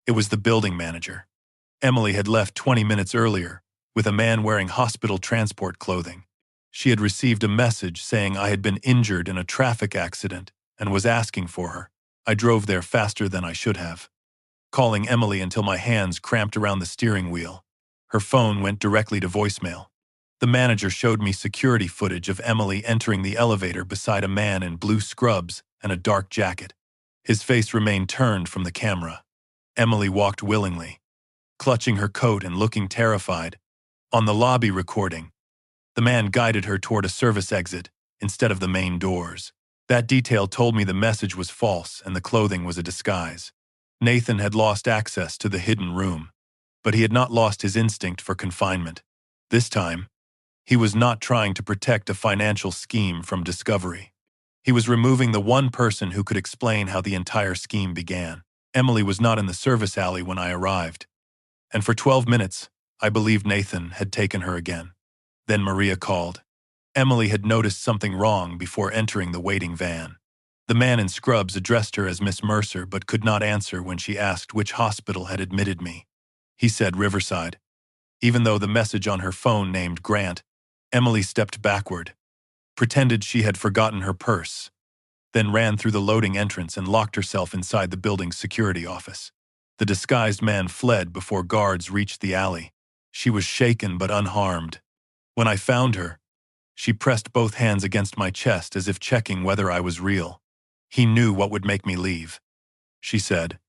It was the building manager. Emily had left 20 minutes earlier, with a man wearing hospital transport clothing. She had received a message saying I had been injured in a traffic accident and was asking for her. I drove there faster than I should have, calling Emily until my hands cramped around the steering wheel. Her phone went directly to voicemail. The manager showed me security footage of Emily entering the elevator beside a man in blue scrubs and a dark jacket. His face remained turned from the camera. Emily walked willingly, clutching her coat and looking terrified. On the lobby recording, the man guided her toward a service exit instead of the main doors. That detail told me the message was false and the clothing was a disguise. Nathan had lost access to the hidden room, but he had not lost his instinct for confinement. This time, he was not trying to protect a financial scheme from discovery. He was removing the one person who could explain how the entire scheme began. Emily was not in the service alley when I arrived, and for 12 minutes, I believed Nathan had taken her again. Then Maria called. Emily had noticed something wrong before entering the waiting van. The man in scrubs addressed her as Miss Mercer but could not answer when she asked which hospital had admitted me. He said Riverside. Even though the message on her phone named Grant, Emily stepped backward, pretended she had forgotten her purse, then ran through the loading entrance and locked herself inside the building's security office. The disguised man fled before guards reached the alley. She was shaken but unharmed. When I found her, she pressed both hands against my chest as if checking whether I was real. He knew what would make me leave, she said.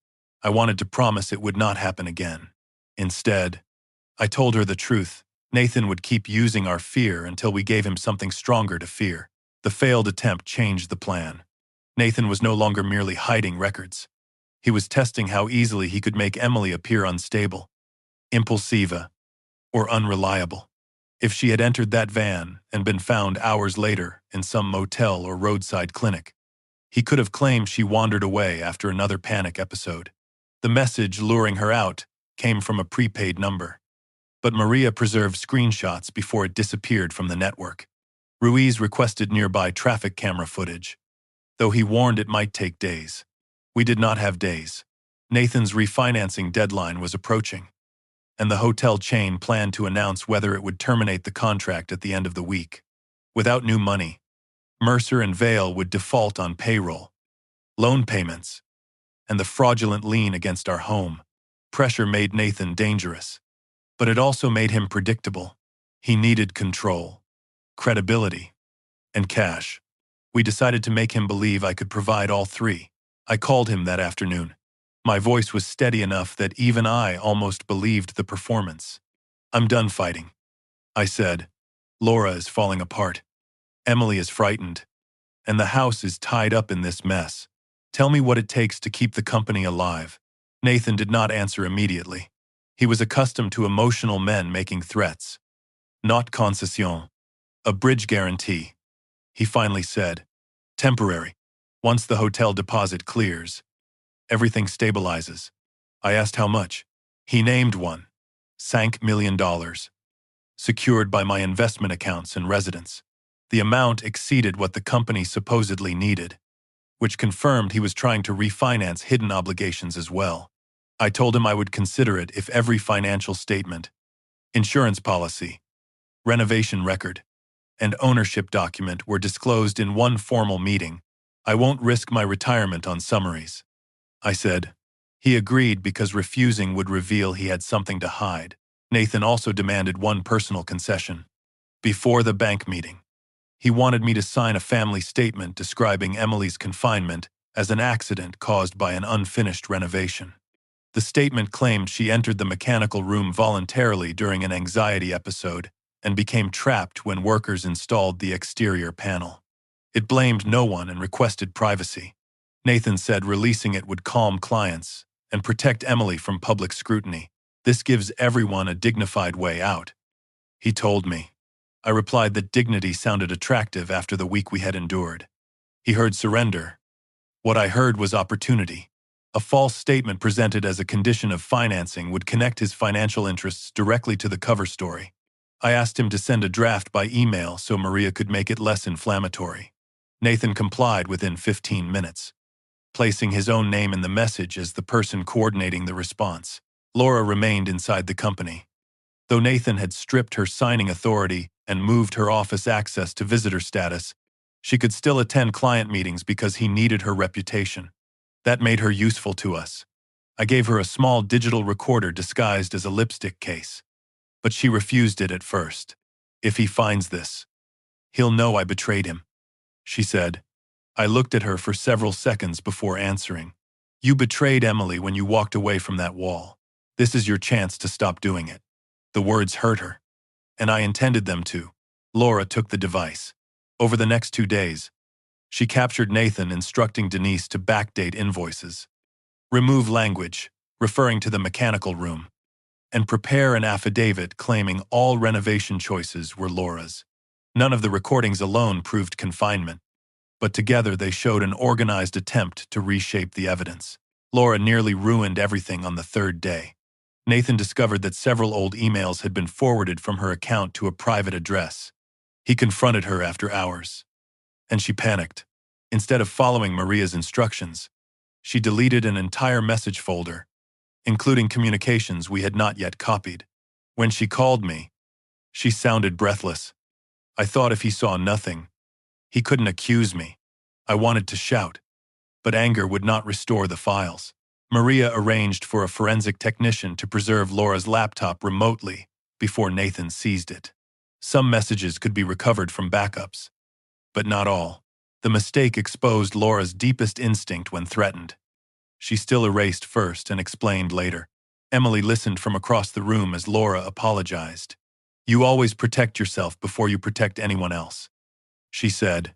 I wanted to promise it would not happen again. Instead, I told her the truth. Nathan would keep using our fear until we gave him something stronger to fear. The failed attempt changed the plan. Nathan was no longer merely hiding records. He was testing how easily he could make Emily appear unstable, impulsiva, or unreliable. If she had entered that van and been found hours later in some motel or roadside clinic, he could have claimed she wandered away after another panic episode. The message luring her out came from a prepaid number, but Maria preserved screenshots before it disappeared from the network. Ruiz requested nearby traffic camera footage, though he warned it might take days. We did not have days. Nathan's refinancing deadline was approaching, and the hotel chain planned to announce whether it would terminate the contract at the end of the week. Without new money, Mercer and Vale would default on payroll, loan payments, and the fraudulent lien against our home. Pressure made Nathan dangerous, but it also made him predictable. He needed control, credibility, and cash. We decided to make him believe I could provide all three. I called him that afternoon. My voice was steady enough that even I almost believed the performance. I'm done fighting, I said. Laura is falling apart. Emily is frightened, and the house is tied up in this mess. Tell me what it takes to keep the company alive. Nathan did not answer immediately. He was accustomed to emotional men making threats. Not concession, a bridge guarantee. He finally said, temporary. Once the hotel deposit clears, everything stabilizes. I asked how much. He named one. Sank $1 million. Secured by my investment accounts and residence. The amount exceeded what the company supposedly needed, which confirmed he was trying to refinance hidden obligations as well. I told him I would consider it if every financial statement, insurance policy, renovation record, and ownership document were disclosed in one formal meeting. I won't risk my retirement on summaries, I said. He agreed because refusing would reveal he had something to hide. Nathan also demanded one personal concession. Before the bank meeting, he wanted me to sign a family statement describing Emily's confinement as an accident caused by an unfinished renovation. The statement claimed she entered the mechanical room voluntarily during an anxiety episode and became trapped when workers installed the exterior panel. It blamed no one and requested privacy. Nathan said releasing it would calm clients and protect Emily from public scrutiny. This gives everyone a dignified way out, he told me. I replied that dignity sounded attractive after the week we had endured. He heard surrender. What I heard was opportunity. A false statement presented as a condition of financing would connect his financial interests directly to the cover story. I asked him to send a draft by email so Maria could make it less inflammatory. Nathan complied within 15 minutes, placing his own name in the message as the person coordinating the response. Laura remained inside the company. Though Nathan had stripped her signing authority and moved her office access to visitor status, she could still attend client meetings because he needed her reputation. That made her useful to us. I gave her a small digital recorder disguised as a lipstick case, but she refused it at first. If he finds this, he'll know I betrayed him, she said. I looked at her for several seconds before answering. You betrayed Emily when you walked away from that wall. This is your chance to stop doing it. The words hurt her, and I intended them to. Laura took the device. Over the next 2 days, she captured Nathan instructing Denise to backdate invoices, remove language referring to the mechanical room, and prepare an affidavit claiming all renovation choices were Laura's. None of the recordings alone proved confinement, but together they showed an organized attempt to reshape the evidence. Laura nearly ruined everything on the 3rd day. Nathan discovered that several old emails had been forwarded from her account to a private address. He confronted her after hours, and she panicked. Instead of following Maria's instructions, she deleted an entire message folder, including communications we had not yet copied. When she called me, she sounded breathless. I thought if he saw nothing, he couldn't accuse me. I wanted to shout, but anger would not restore the files. Maria arranged for a forensic technician to preserve Laura's laptop remotely before Nathan seized it. Some messages could be recovered from backups, but not all. The mistake exposed Laura's deepest instinct when threatened. She still erased first and explained later. Emily listened from across the room as Laura apologized. You always protect yourself before you protect anyone else, she said.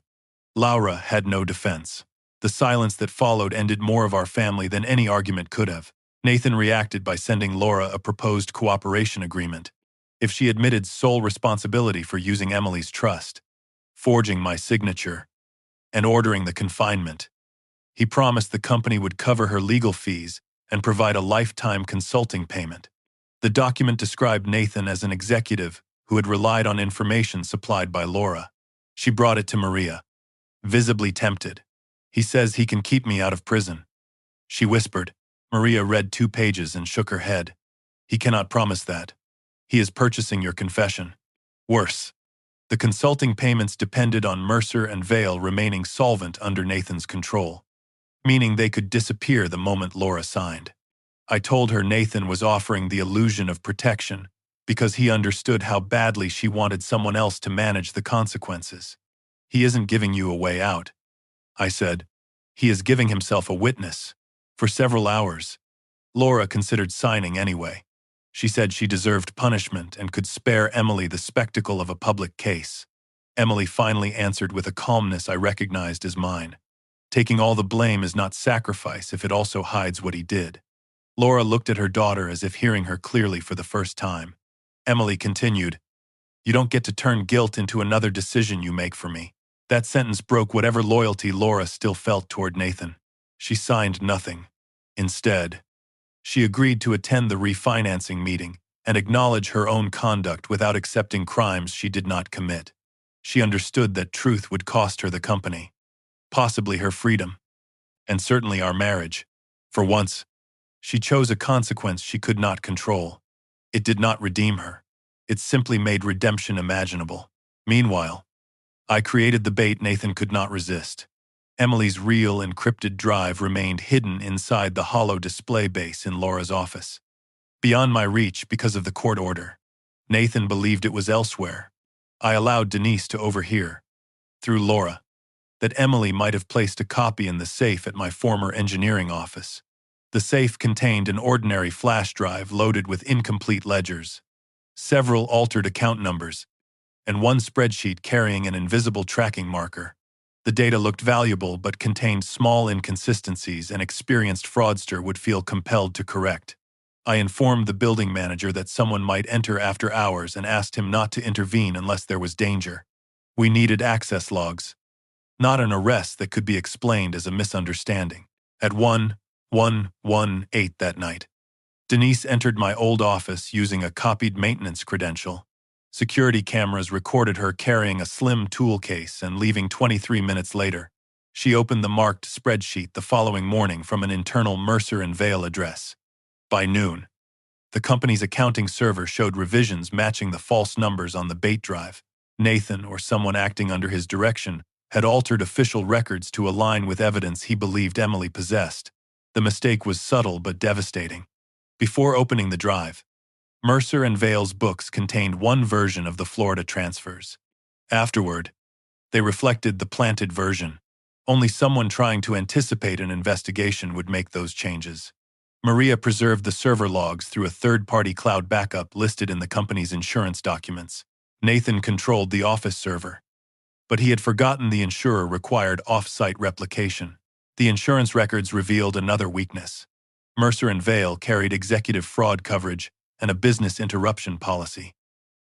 Laura had no defense. The silence that followed ended more of our family than any argument could have. Nathan reacted by sending Laura a proposed cooperation agreement. If she admitted sole responsibility for using Emily's trust, forging my signature, and ordering the confinement, he promised the company would cover her legal fees and provide a lifetime consulting payment. The document described Nathan as an executive who had relied on information supplied by Laura. She brought it to Maria, visibly tempted. He says he can keep me out of prison, she whispered. Maria read 2 pages and shook her head. He cannot promise that. He is purchasing your confession. Worse, the consulting payments depended on Mercer and Vale remaining solvent under Nathan's control, meaning they could disappear the moment Laura signed. I told her Nathan was offering the illusion of protection because he understood how badly she wanted someone else to manage the consequences. He isn't giving you a way out, I said. He is giving himself a witness. For several hours, Laura considered signing anyway. She said she deserved punishment and could spare Emily the spectacle of a public case. Emily finally answered with a calmness I recognized as mine. Taking all the blame is not sacrifice if it also hides what he did. Laura looked at her daughter as if hearing her clearly for the first time. Emily continued, You don't get to turn guilt into another decision you make for me. That sentence broke whatever loyalty Laura still felt toward Nathan. She signed nothing. Instead, she agreed to attend the refinancing meeting and acknowledge her own conduct without accepting crimes she did not commit. She understood that truth would cost her the company, possibly her freedom, and certainly our marriage. For once, she chose a consequence she could not control. It did not redeem her. It simply made redemption imaginable. Meanwhile, I created the bait Nathan could not resist. Emily's real encrypted drive remained hidden inside the hollow display base in Laura's office. Beyond my reach because of the court order. Nathan believed it was elsewhere. I allowed Denise to overhear, through Laura, that Emily might have placed a copy in the safe at my former engineering office. The safe contained an ordinary flash drive loaded with incomplete ledgers, several altered account numbers, and one spreadsheet carrying an invisible tracking marker. The data looked valuable but contained small inconsistencies an experienced fraudster would feel compelled to correct. I informed the building manager that someone might enter after hours and asked him not to intervene unless there was danger. We needed access logs, not an arrest that could be explained as a misunderstanding. At 1:18 that night, Denise entered my old office using a copied maintenance credential. Security cameras recorded her carrying a slim tool case and leaving 23 minutes later. She opened the marked spreadsheet the following morning from an internal Mercer and Vale address. By noon, the company's accounting server showed revisions matching the false numbers on the bait drive. Nathan, or someone acting under his direction, had altered official records to align with evidence he believed Emily possessed. The mistake was subtle but devastating. Before opening the drive, Mercer and Vale's books contained one version of the Florida transfers. Afterward, they reflected the planted version. Only someone trying to anticipate an investigation would make those changes. Maria preserved the server logs through a third-party cloud backup listed in the company's insurance documents. Nathan controlled the office server, but he had forgotten the insurer required off-site replication. The insurance records revealed another weakness. Mercer and Vale carried executive fraud coverage and a business interruption policy,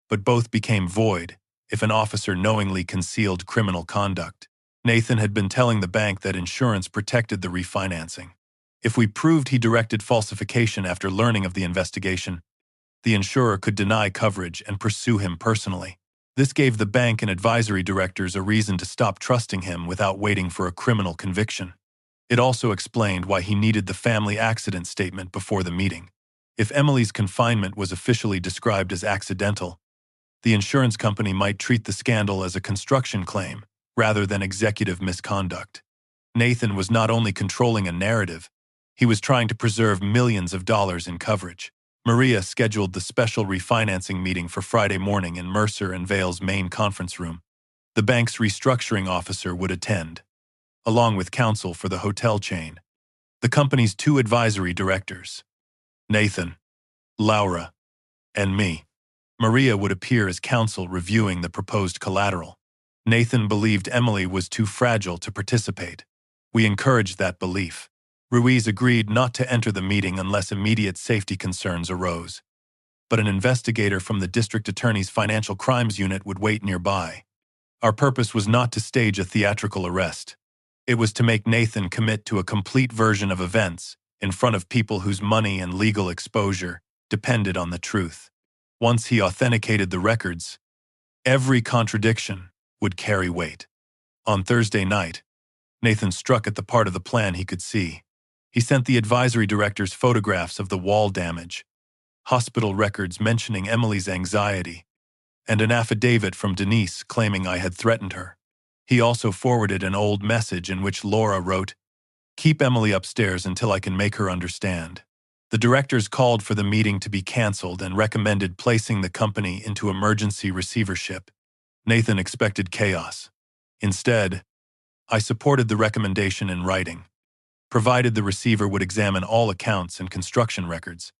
but both became void if an officer knowingly concealed criminal conduct. Nathan had been telling the bank that insurance protected the refinancing. If we proved he directed falsification after learning of the investigation, the insurer could deny coverage and pursue him personally. This gave the bank and advisory directors a reason to stop trusting him without waiting for a criminal conviction. It also explained why he needed the family accident statement before the meeting. If Emily's confinement was officially described as accidental, the insurance company might treat the scandal as a construction claim rather than executive misconduct. Nathan was not only controlling a narrative, he was trying to preserve millions of dollars in coverage. Maria scheduled the special refinancing meeting for Friday morning in Mercer and Vale's main conference room. The bank's restructuring officer would attend, along with counsel for the hotel chain, the company's 2 advisory directors, Nathan, Laura, and me. Maria would appear as counsel reviewing the proposed collateral. Nathan believed Emily was too fragile to participate. We encouraged that belief. Ruiz agreed not to enter the meeting unless immediate safety concerns arose, but an investigator from the district attorney's financial crimes unit would wait nearby. Our purpose was not to stage a theatrical arrest. It was to make Nathan commit to a complete version of events in front of people whose money and legal exposure depended on the truth. Once he authenticated the records, every contradiction would carry weight. On Thursday night, Nathan struck at the part of the plan he could see. He sent the advisory directors photographs of the wall damage, hospital records mentioning Emily's anxiety, and an affidavit from Denise claiming I had threatened her. He also forwarded an old message in which Laura wrote, "Keep Emily upstairs until I can make her understand." The directors called for the meeting to be canceled and recommended placing the company into emergency receivership. Nathan expected chaos. Instead, I supported the recommendation in writing, provided the receiver would examine all accounts and construction records.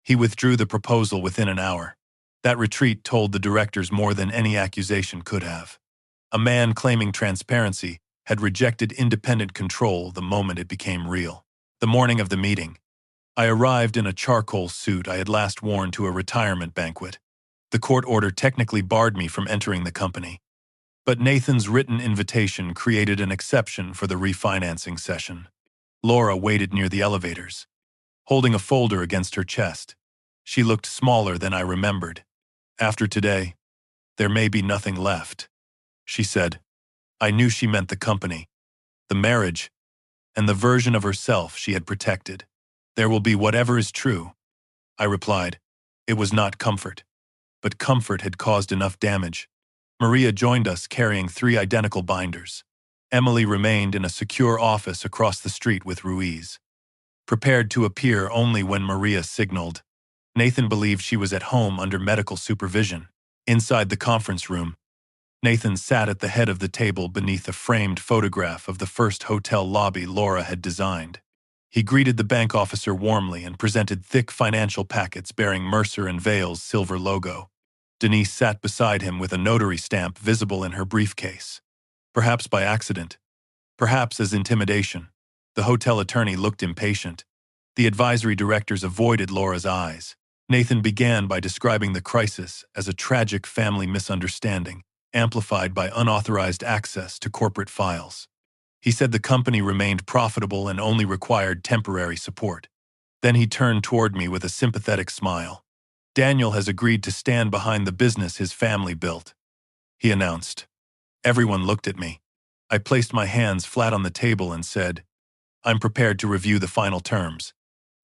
He withdrew the proposal within an hour. That retreat told the directors more than any accusation could have. A man claiming transparency had rejected independent control the moment it became real. The morning of the meeting, I arrived in a charcoal suit I had last worn to a retirement banquet. The court order technically barred me from entering the company, But Nathan's written invitation created an exception for the refinancing session. Laura waited near the elevators, holding a folder against her chest. She looked smaller than I remembered. After today, there may be nothing left, she said. I knew she meant the company, the marriage, and the version of herself she had protected. There will be whatever is true, I replied. It was not comfort, but comfort had caused enough damage. Maria joined us carrying 3 identical binders. Emily remained in a secure office across the street with Ruiz, prepared to appear only when Maria signaled. Nathan believed she was at home under medical supervision. Inside the conference room, Nathan sat at the head of the table beneath a framed photograph of the first hotel lobby Laura had designed. He greeted the bank officer warmly and presented thick financial packets bearing Mercer and Vail's silver logo. Denise sat beside him with a notary stamp visible in her briefcase. Perhaps by accident, perhaps as intimidation, the hotel attorney looked impatient. The advisory directors avoided Laura's eyes. Nathan began by describing the crisis as a tragic family misunderstanding, amplified by unauthorized access to corporate files. He said the company remained profitable and only required temporary support. Then he turned toward me with a sympathetic smile. Daniel has agreed to stand behind the business his family built, he announced. Everyone looked at me. I placed my hands flat on the table and said, I'm prepared to review the final terms.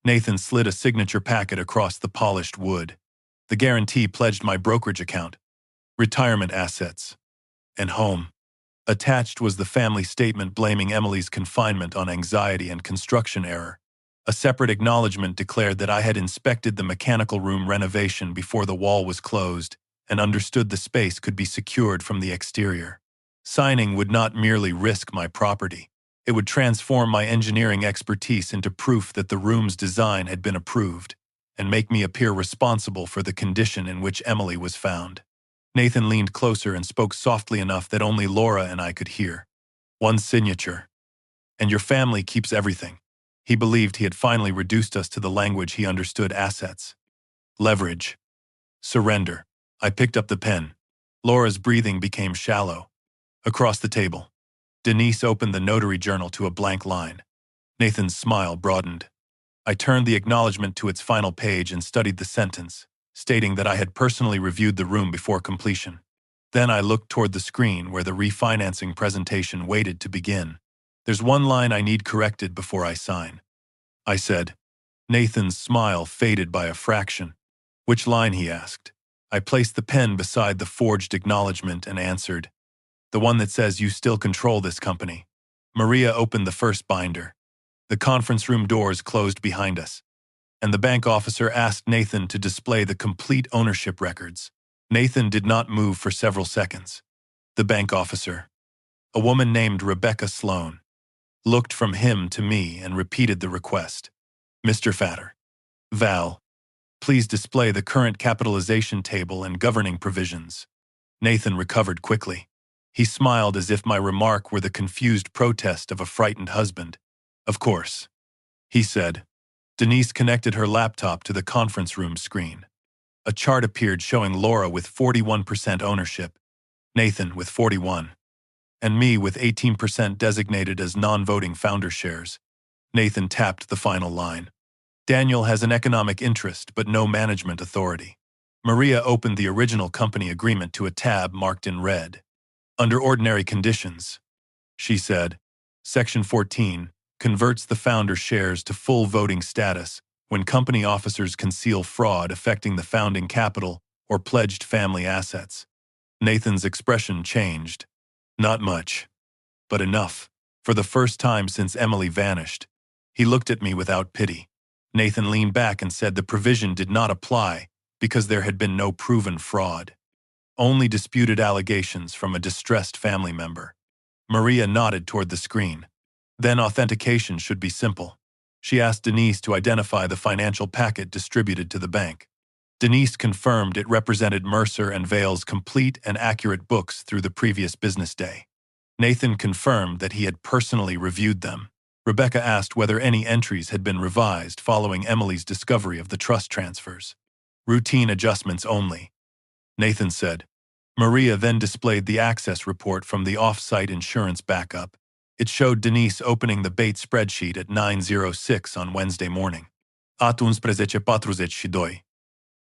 Nathan slid a signature packet across the polished wood. The guarantee pledged my brokerage account, retirement assets, and home. Attached was the family statement blaming Emily's confinement on anxiety and construction error. A separate acknowledgement declared that I had inspected the mechanical room renovation before the wall was closed and understood the space could be secured from the exterior. Signing would not merely risk my property. It would transform my engineering expertise into proof that the room's design had been approved and make me appear responsible for the condition in which Emily was found. Nathan leaned closer and spoke softly enough that only Laura and I could hear. One signature. And your family keeps everything. He believed he had finally reduced us to the language he understood: assets, leverage, surrender. I picked up the pen. Laura's breathing became shallow. Across the table, Denise opened the notary journal to a blank line. Nathan's smile broadened. I turned the acknowledgement to its final page and studied the sentence, stating that I had personally reviewed the room before completion. Then I looked toward the screen where the refinancing presentation waited to begin. There's one line I need corrected before I sign, I said. Nathan's smile faded by a fraction. Which line, he asked. I placed the pen beside the forged acknowledgement and answered, the one that says you still control this company. Maria opened the first binder. The conference room doors closed behind us, and the bank officer asked Nathan to display the complete ownership records. Nathan did not move for several seconds. The bank officer, a woman named Rebecca Sloan, looked from him to me and repeated the request. Mr. Fatter. Val, please display the current capitalization table and governing provisions. Nathan recovered quickly. He smiled as if my remark were the confused protest of a frightened husband. Of course, he said. Denise connected her laptop to the conference room screen. A chart appeared showing Laura with 41% ownership, Nathan with 41%, and me with 18% designated as non-voting founder shares. Nathan tapped the final line. Daniel has an economic interest but no management authority. Maria opened the original company agreement to a tab marked in red. Under ordinary conditions, she said, Section 14 converts the founder shares to full voting status when company officers conceal fraud affecting the founding capital or pledged family assets. Nathan's expression changed. Not much, but enough. For the first time since Emily vanished, he looked at me without pity. Nathan leaned back and said the provision did not apply because there had been no proven fraud. Only disputed allegations from a distressed family member. Maria nodded toward the screen. Then authentication should be simple. She asked Denise to identify the financial packet distributed to the bank. Denise confirmed it represented Mercer and Vail's complete and accurate books through the previous business day. Nathan confirmed that he had personally reviewed them. Rebecca asked whether any entries had been revised following Emily's discovery of the trust transfers. Routine adjustments only, Nathan said. Maria then displayed the access report from the off-site insurance backup. It showed Denise opening the Bates spreadsheet at 9:06 on Wednesday morning. Atunci 13:42.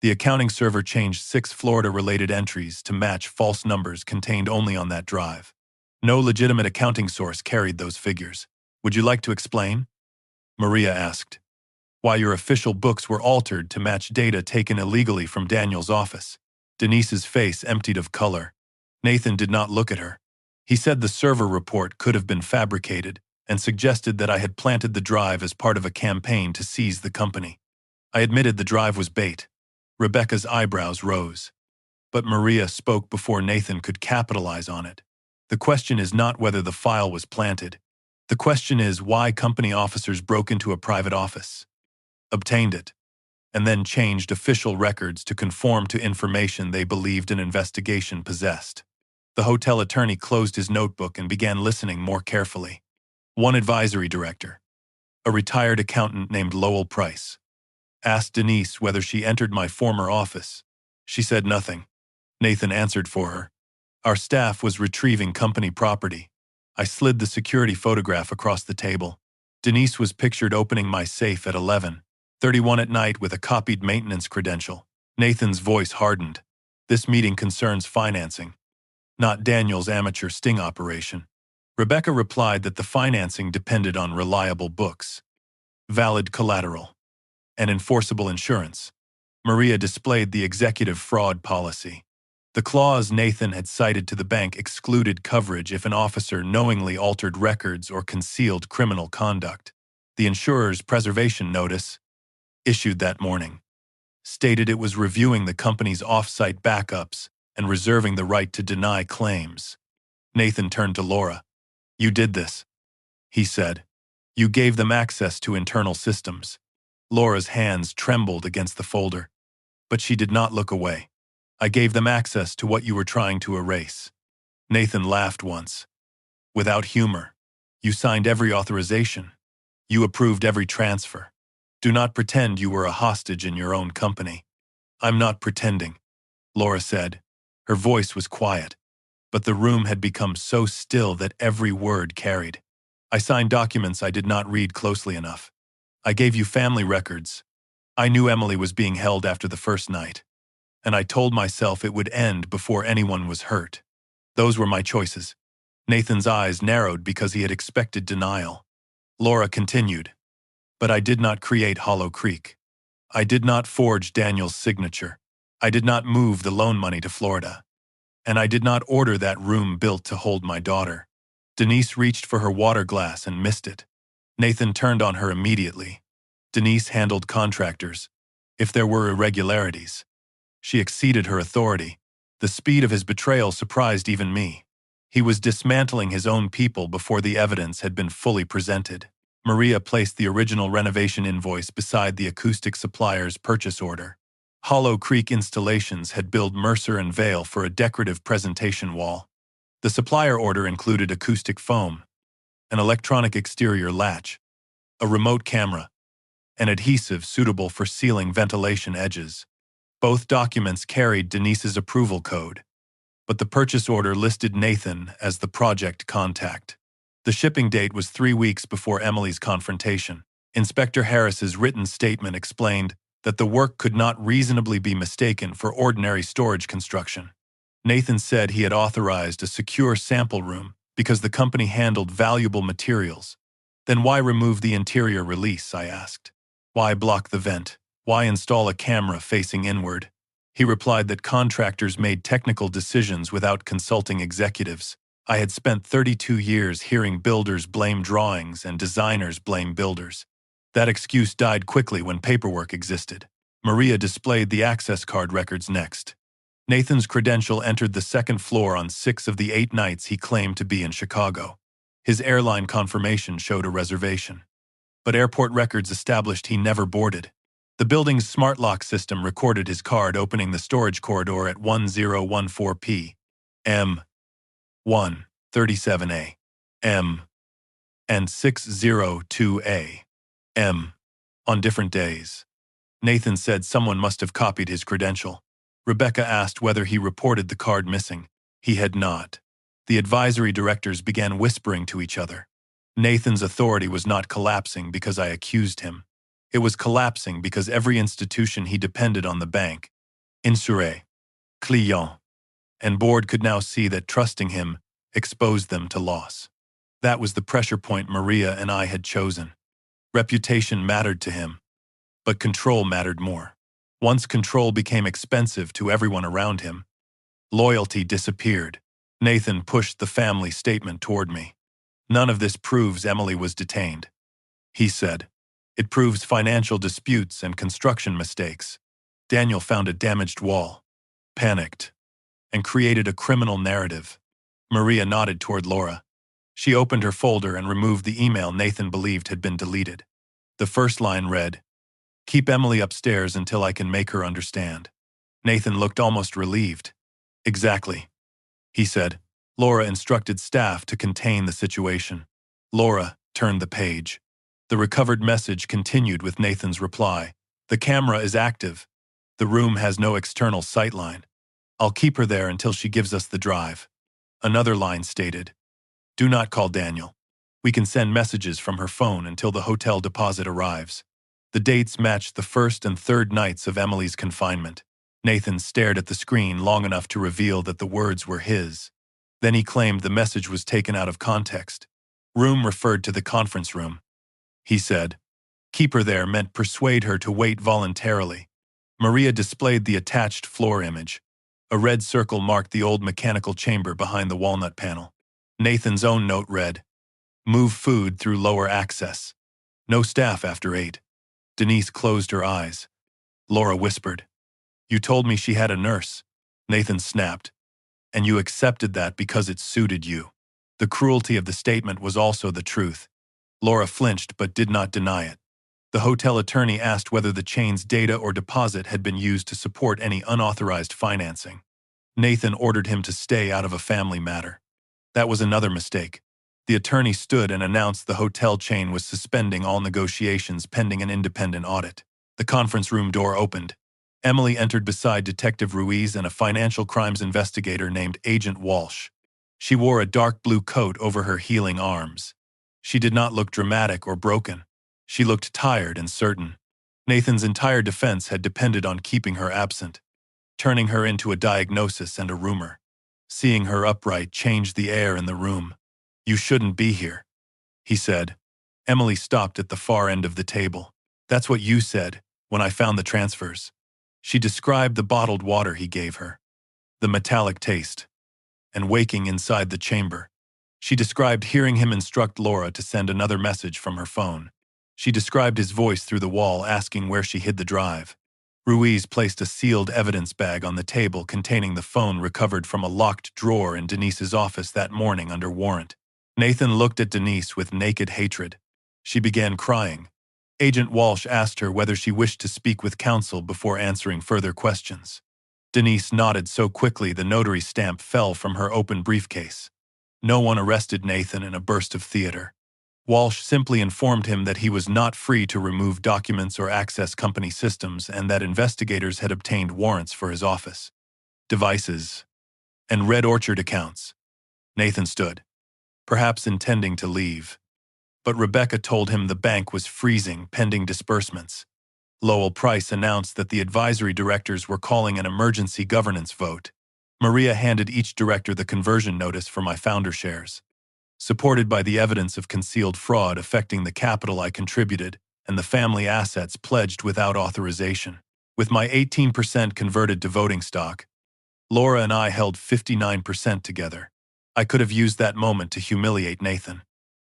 The accounting server changed 6 Florida-related entries to match false numbers contained only on that drive. No legitimate accounting source carried those figures. Would you like to explain? Maria asked. Why your official books were altered to match data taken illegally from Daniel's office. Denise's face emptied of color. Nathan did not look at her. He said the server report could have been fabricated and suggested that I had planted the drive as part of a campaign to seize the company. I admitted the drive was bait. Rebecca's eyebrows rose. But Maria spoke before Nathan could capitalize on it. The question is not whether the file was planted. The question is why company officers broke into a private office, obtained it, and then changed official records to conform to information they believed an investigation possessed. The hotel attorney closed his notebook and began listening more carefully. One advisory director, a retired accountant named Lowell Price, asked Denise whether she entered my former office. She said nothing. Nathan answered for her. Our staff was retrieving company property. I slid the security photograph across the table. Denise was pictured opening my safe at 11:31 at night with a copied maintenance credential. Nathan's voice hardened. This meeting concerns financing, not Daniel's amateur sting operation. Rebecca replied that the financing depended on reliable books, valid collateral, and enforceable insurance. Maria displayed the executive fraud policy. The clause Nathan had cited to the bank excluded coverage if an officer knowingly altered records or concealed criminal conduct. The insurer's preservation notice, issued that morning, stated it was reviewing the company's off-site backups and reserving the right to deny claims. Nathan turned to Laura. You did this, he said. You gave them access to internal systems. Laura's hands trembled against the folder, but she did not look away. I gave them access to what you were trying to erase. Nathan laughed once. Without humor. You signed every authorization. You approved every transfer. Do not pretend you were a hostage in your own company. I'm not pretending, Laura said. Her voice was quiet, but the room had become so still that every word carried. I signed documents I did not read closely enough. I gave you family records. I knew Emily was being held after the first night, and I told myself it would end before anyone was hurt. Those were my choices. Nathan's eyes narrowed because he had expected denial. Laura continued, but I did not create Hollow Creek. I did not forge Daniel's signature. I did not move the loan money to Florida. And I did not order that room built to hold my daughter. Denise reached for her water glass and missed it. Nathan turned on her immediately. Denise handled contractors. If there were irregularities, she exceeded her authority. The speed of his betrayal surprised even me. He was dismantling his own people before the evidence had been fully presented. Maria placed the original renovation invoice beside the acoustic supplier's purchase order. Hollow Creek Installations had billed Mercer and Vale for a decorative presentation wall. The supplier order included acoustic foam, an electronic exterior latch, a remote camera, and adhesive suitable for sealing ventilation edges. Both documents carried Denise's approval code, but the purchase order listed Nathan as the project contact. The shipping date was 3 weeks before Emily's confrontation. Inspector Harris's written statement explained that the work could not reasonably be mistaken for ordinary storage construction. Nathan said he had authorized a secure sample room because the company handled valuable materials. Then why remove the interior release, I asked. Why block the vent? Why install a camera facing inward? He replied that contractors made technical decisions without consulting executives. I had spent 32 years hearing builders blame drawings and designers blame builders. That excuse died quickly when paperwork existed. Maria displayed the access card records next. Nathan's credential entered the second floor on 6 of the 8 nights he claimed to be in Chicago. His airline confirmation showed a reservation, but airport records established he never boarded. The building's smart lock system recorded his card opening the storage corridor at 1014 p.m., 1:37 a.m., and 6:02 a.m. on different days. Nathan said someone must have copied his credential. Rebecca asked whether he reported the card missing. He had not. The advisory directors began whispering to each other. Nathan's authority was not collapsing because I accused him. It was collapsing because every institution he depended on, the bank, Insure, Client, and board, could now see that trusting him exposed them to loss. That was the pressure point Maria and I had chosen. Reputation mattered to him, but control mattered more. Once control became expensive to everyone around him, loyalty disappeared. Nathan pushed the family statement toward me. None of this proves Emily was detained, he said. It proves financial disputes and construction mistakes. Daniel found a damaged wall, panicked, and created a criminal narrative. Maria nodded toward Laura. She opened her folder and removed the email Nathan believed had been deleted. The first line read, "Keep Emily upstairs until I can make her understand." Nathan looked almost relieved. "Exactly," he said. Laura instructed staff to contain the situation. Laura turned the page. The recovered message continued with Nathan's reply. "The camera is active. The room has no external sightline. I'll keep her there until she gives us the drive." Another line stated, "Do not call Daniel. We can send messages from her phone until the hotel deposit arrives." The dates matched the first and third nights of Emily's confinement. Nathan stared at the screen long enough to reveal that the words were his. Then he claimed the message was taken out of context. Room referred to the conference room. He said, "Keep her there" meant persuade her to wait voluntarily. Maria displayed the attached floor image. A red circle marked the old mechanical chamber behind the walnut panel. Nathan's own note read, "Move food through lower access. No staff after 8. Denise closed her eyes. Laura whispered, "You told me she had a nurse." Nathan snapped, "And you accepted that because it suited you." The cruelty of the statement was also the truth. Laura flinched but did not deny it. The hotel attorney asked whether the chain's data or deposit had been used to support any unauthorized financing. Nathan ordered him to stay out of a family matter. That was another mistake. The attorney stood and announced the hotel chain was suspending all negotiations pending an independent audit. The conference room door opened. Emily entered beside Detective Ruiz and a financial crimes investigator named Agent Walsh. She wore a dark blue coat over her healing arms. She did not look dramatic or broken. She looked tired and certain. Nathan's entire defense had depended on keeping her absent, turning her into a diagnosis and a rumor. Seeing her upright changed the air in the room. "You shouldn't be here," he said. Emily stopped at the far end of the table. "That's what you said when I found the transfers." She described the bottled water he gave her, the metallic taste, and waking inside the chamber. She described hearing him instruct Laura to send another message from her phone. She described his voice through the wall asking where she hid the drive. Ruiz placed a sealed evidence bag on the table containing the phone recovered from a locked drawer in Denise's office that morning under warrant. Nathan looked at Denise with naked hatred. She began crying. Agent Walsh asked her whether she wished to speak with counsel before answering further questions. Denise nodded so quickly the notary stamp fell from her open briefcase. No one arrested Nathan in a burst of theater. Walsh simply informed him that he was not free to remove documents or access company systems and that investigators had obtained warrants for his office, devices, and Red Orchard accounts. Nathan stood, perhaps intending to leave. But Rebecca told him the bank was freezing pending disbursements. Lowell Price announced that the advisory directors were calling an emergency governance vote. Maria handed each director the conversion notice for my founder shares. Supported by the evidence of concealed fraud affecting the capital I contributed and the family assets pledged without authorization. With my 18% converted to voting stock, Laura and I held 59% together. I could have used that moment to humiliate Nathan.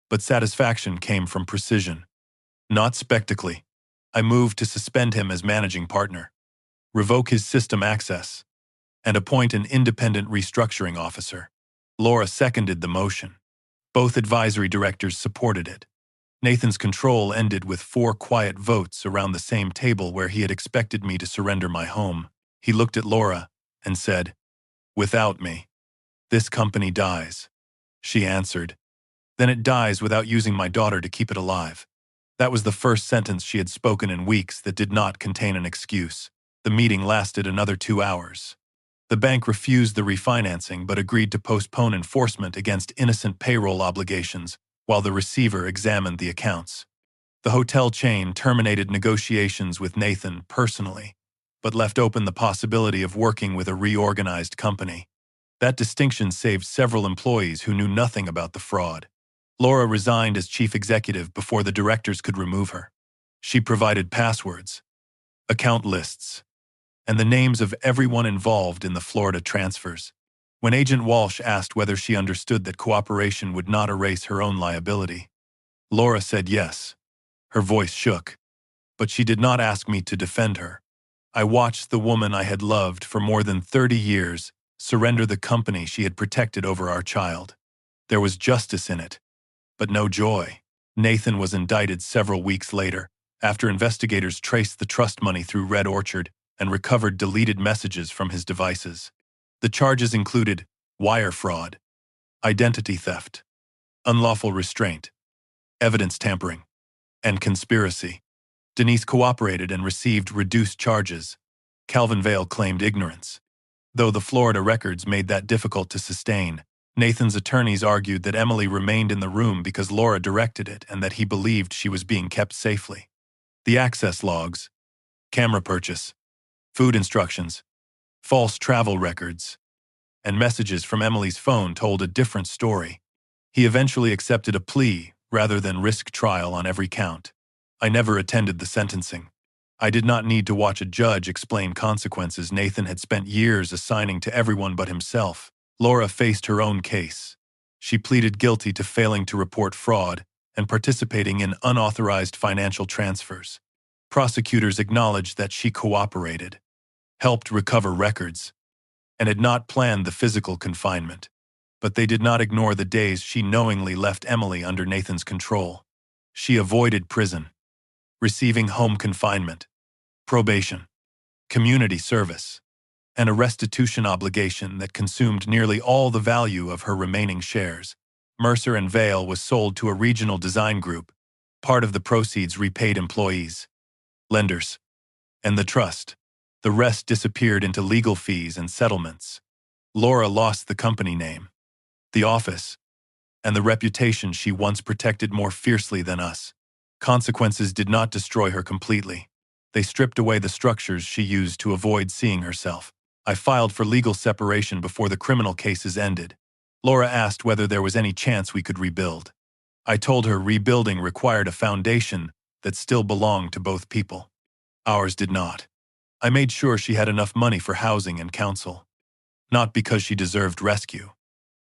But satisfaction came from precision, not spectacle. I moved to suspend him as managing partner, revoke his system access, and appoint an independent restructuring officer. Laura seconded the motion. Both advisory directors supported it. Nathan's control ended with 4 quiet votes around the same table where he had expected me to surrender my home. He looked at Laura and said, "Without me, this company dies." She answered, "Then it dies without using my daughter to keep it alive." That was the first sentence she had spoken in weeks that did not contain an excuse. The meeting lasted another 2 hours. The bank refused the refinancing but agreed to postpone enforcement against innocent payroll obligations while the receiver examined the accounts. The hotel chain terminated negotiations with Nathan personally, but left open the possibility of working with a reorganized company. That distinction saved several employees who knew nothing about the fraud. Laura resigned as chief executive before the directors could remove her. She provided passwords, account lists, and the names of everyone involved in the Florida transfers. When Agent Walsh asked whether she understood that cooperation would not erase her own liability, Laura said yes. Her voice shook, but she did not ask me to defend her. I watched the woman I had loved for more than 30 years surrender the company she had protected over our child. There was justice in it, but no joy. Nathan was indicted several weeks later, after investigators traced the trust money through Red Orchard and recovered deleted messages from his devices. The charges included wire fraud, identity theft, unlawful restraint, evidence tampering, and conspiracy. Denise cooperated and received reduced charges. Calvin Vale claimed ignorance. Though the Florida records made that difficult to sustain, Nathan's attorneys argued that Emily remained in the room because Laura directed it and that he believed she was being kept safely. The access logs, camera purchase, food instructions, false travel records, and messages from Emily's phone told a different story. He eventually accepted a plea rather than risk trial on every count. I never attended the sentencing. I did not need to watch a judge explain consequences Nathan had spent years assigning to everyone but himself. Laura faced her own case. She pleaded guilty to failing to report fraud and participating in unauthorized financial transfers. Prosecutors acknowledged that she cooperated, helped recover records, and had not planned the physical confinement. But they did not ignore the days she knowingly left Emily under Nathan's control. She avoided prison, receiving home confinement, probation, community service, and a restitution obligation that consumed nearly all the value of her remaining shares. Mercer and Vale was sold to a regional design group. Part of the proceeds repaid employees, lenders, and the trust. The rest disappeared into legal fees and settlements. Laura lost the company name, the office, and the reputation she once protected more fiercely than us. Consequences did not destroy her completely. They stripped away the structures she used to avoid seeing herself. I filed for legal separation before the criminal cases ended. Laura asked whether there was any chance we could rebuild. I told her rebuilding required a foundation that still belonged to both people. Ours did not. I made sure she had enough money for housing and counsel. Not because she deserved rescue,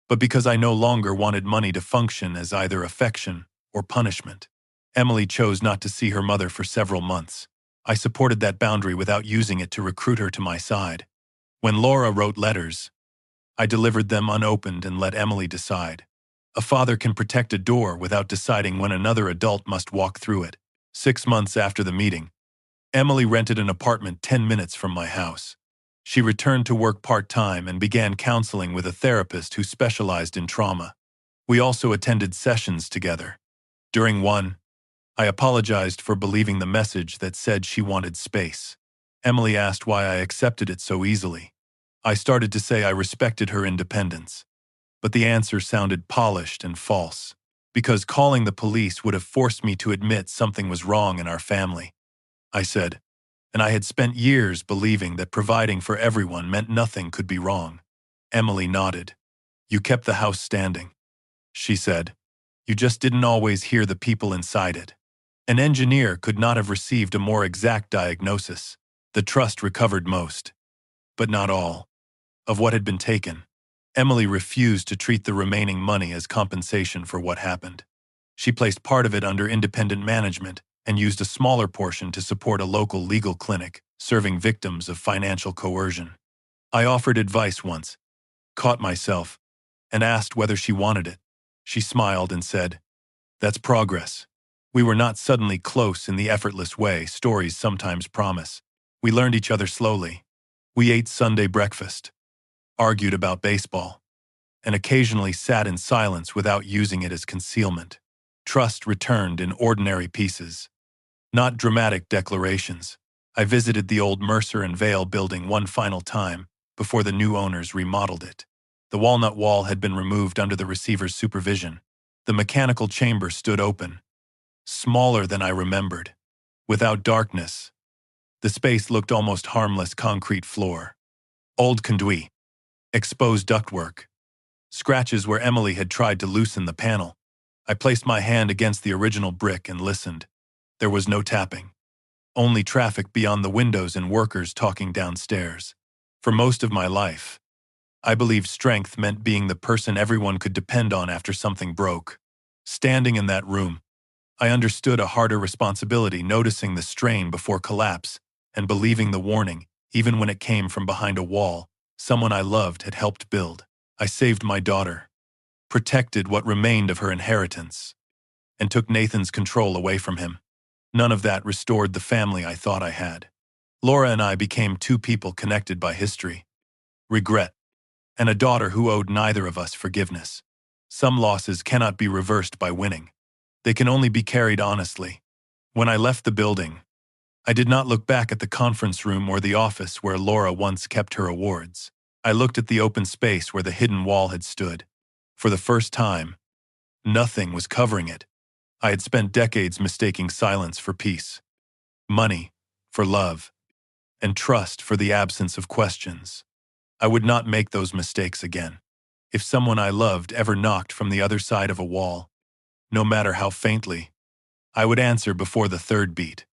but because I no longer wanted money to function as either affection or punishment. Emily chose not to see her mother for several months. I supported that boundary without using it to recruit her to my side. When Laura wrote letters, I delivered them unopened and let Emily decide. A father can protect a door without deciding when another adult must walk through it. 6 months after the meeting, Emily rented an apartment 10 minutes from my house. She returned to work part-time and began counseling with a therapist who specialized in trauma. We also attended sessions together. During one, I apologized for believing the message that said she wanted space. Emily asked why I accepted it so easily. I started to say I respected her independence, but the answer sounded polished and false, because calling the police would have forced me to admit something was wrong in our family. I said, and I had spent years believing that providing for everyone meant nothing could be wrong. Emily nodded. You kept the house standing, she said. You just didn't always hear the people inside it. An engineer could not have received a more exact diagnosis. The trust recovered most, but not all, of what had been taken. Emily refused to treat the remaining money as compensation for what happened. She placed part of it under independent management and used a smaller portion to support a local legal clinic serving victims of financial coercion. I offered advice once, caught myself, and asked whether she wanted it. She smiled and said, "That's progress." We were not suddenly close in the effortless way stories sometimes promise. We learned each other slowly. We ate Sunday breakfast, argued about baseball, and occasionally sat in silence without using it as concealment. Trust returned in ordinary pieces, not dramatic declarations. I visited the old Mercer and Vale building one final time before the new owners remodeled it. The walnut wall had been removed under the receiver's supervision. The mechanical chamber stood open, smaller than I remembered. Without darkness, the space looked almost harmless concrete floor. Old conduit, exposed ductwork, scratches where Emily had tried to loosen the panel. I placed my hand against the original brick and listened. There was no tapping. Only traffic beyond the windows and workers talking downstairs. For most of my life, I believed strength meant being the person everyone could depend on after something broke. Standing in that room, I understood a harder responsibility, noticing the strain before collapse and believing the warning, even when it came from behind a wall someone I loved had helped build. I saved my daughter, protected what remained of her inheritance, and took Nathan's control away from him. None of that restored the family I thought I had. Laura and I became two people connected by history, regret, and a daughter who owed neither of us forgiveness. Some losses cannot be reversed by winning. They can only be carried honestly. When I left the building, I did not look back at the conference room or the office where Laura once kept her awards. I looked at the open space where the hidden wall had stood. For the first time, nothing was covering it. I had spent decades mistaking silence for peace, money for love, and trust for the absence of questions. I would not make those mistakes again. If someone I loved ever knocked from the other side of a wall, no matter how faintly, I would answer before the third beat.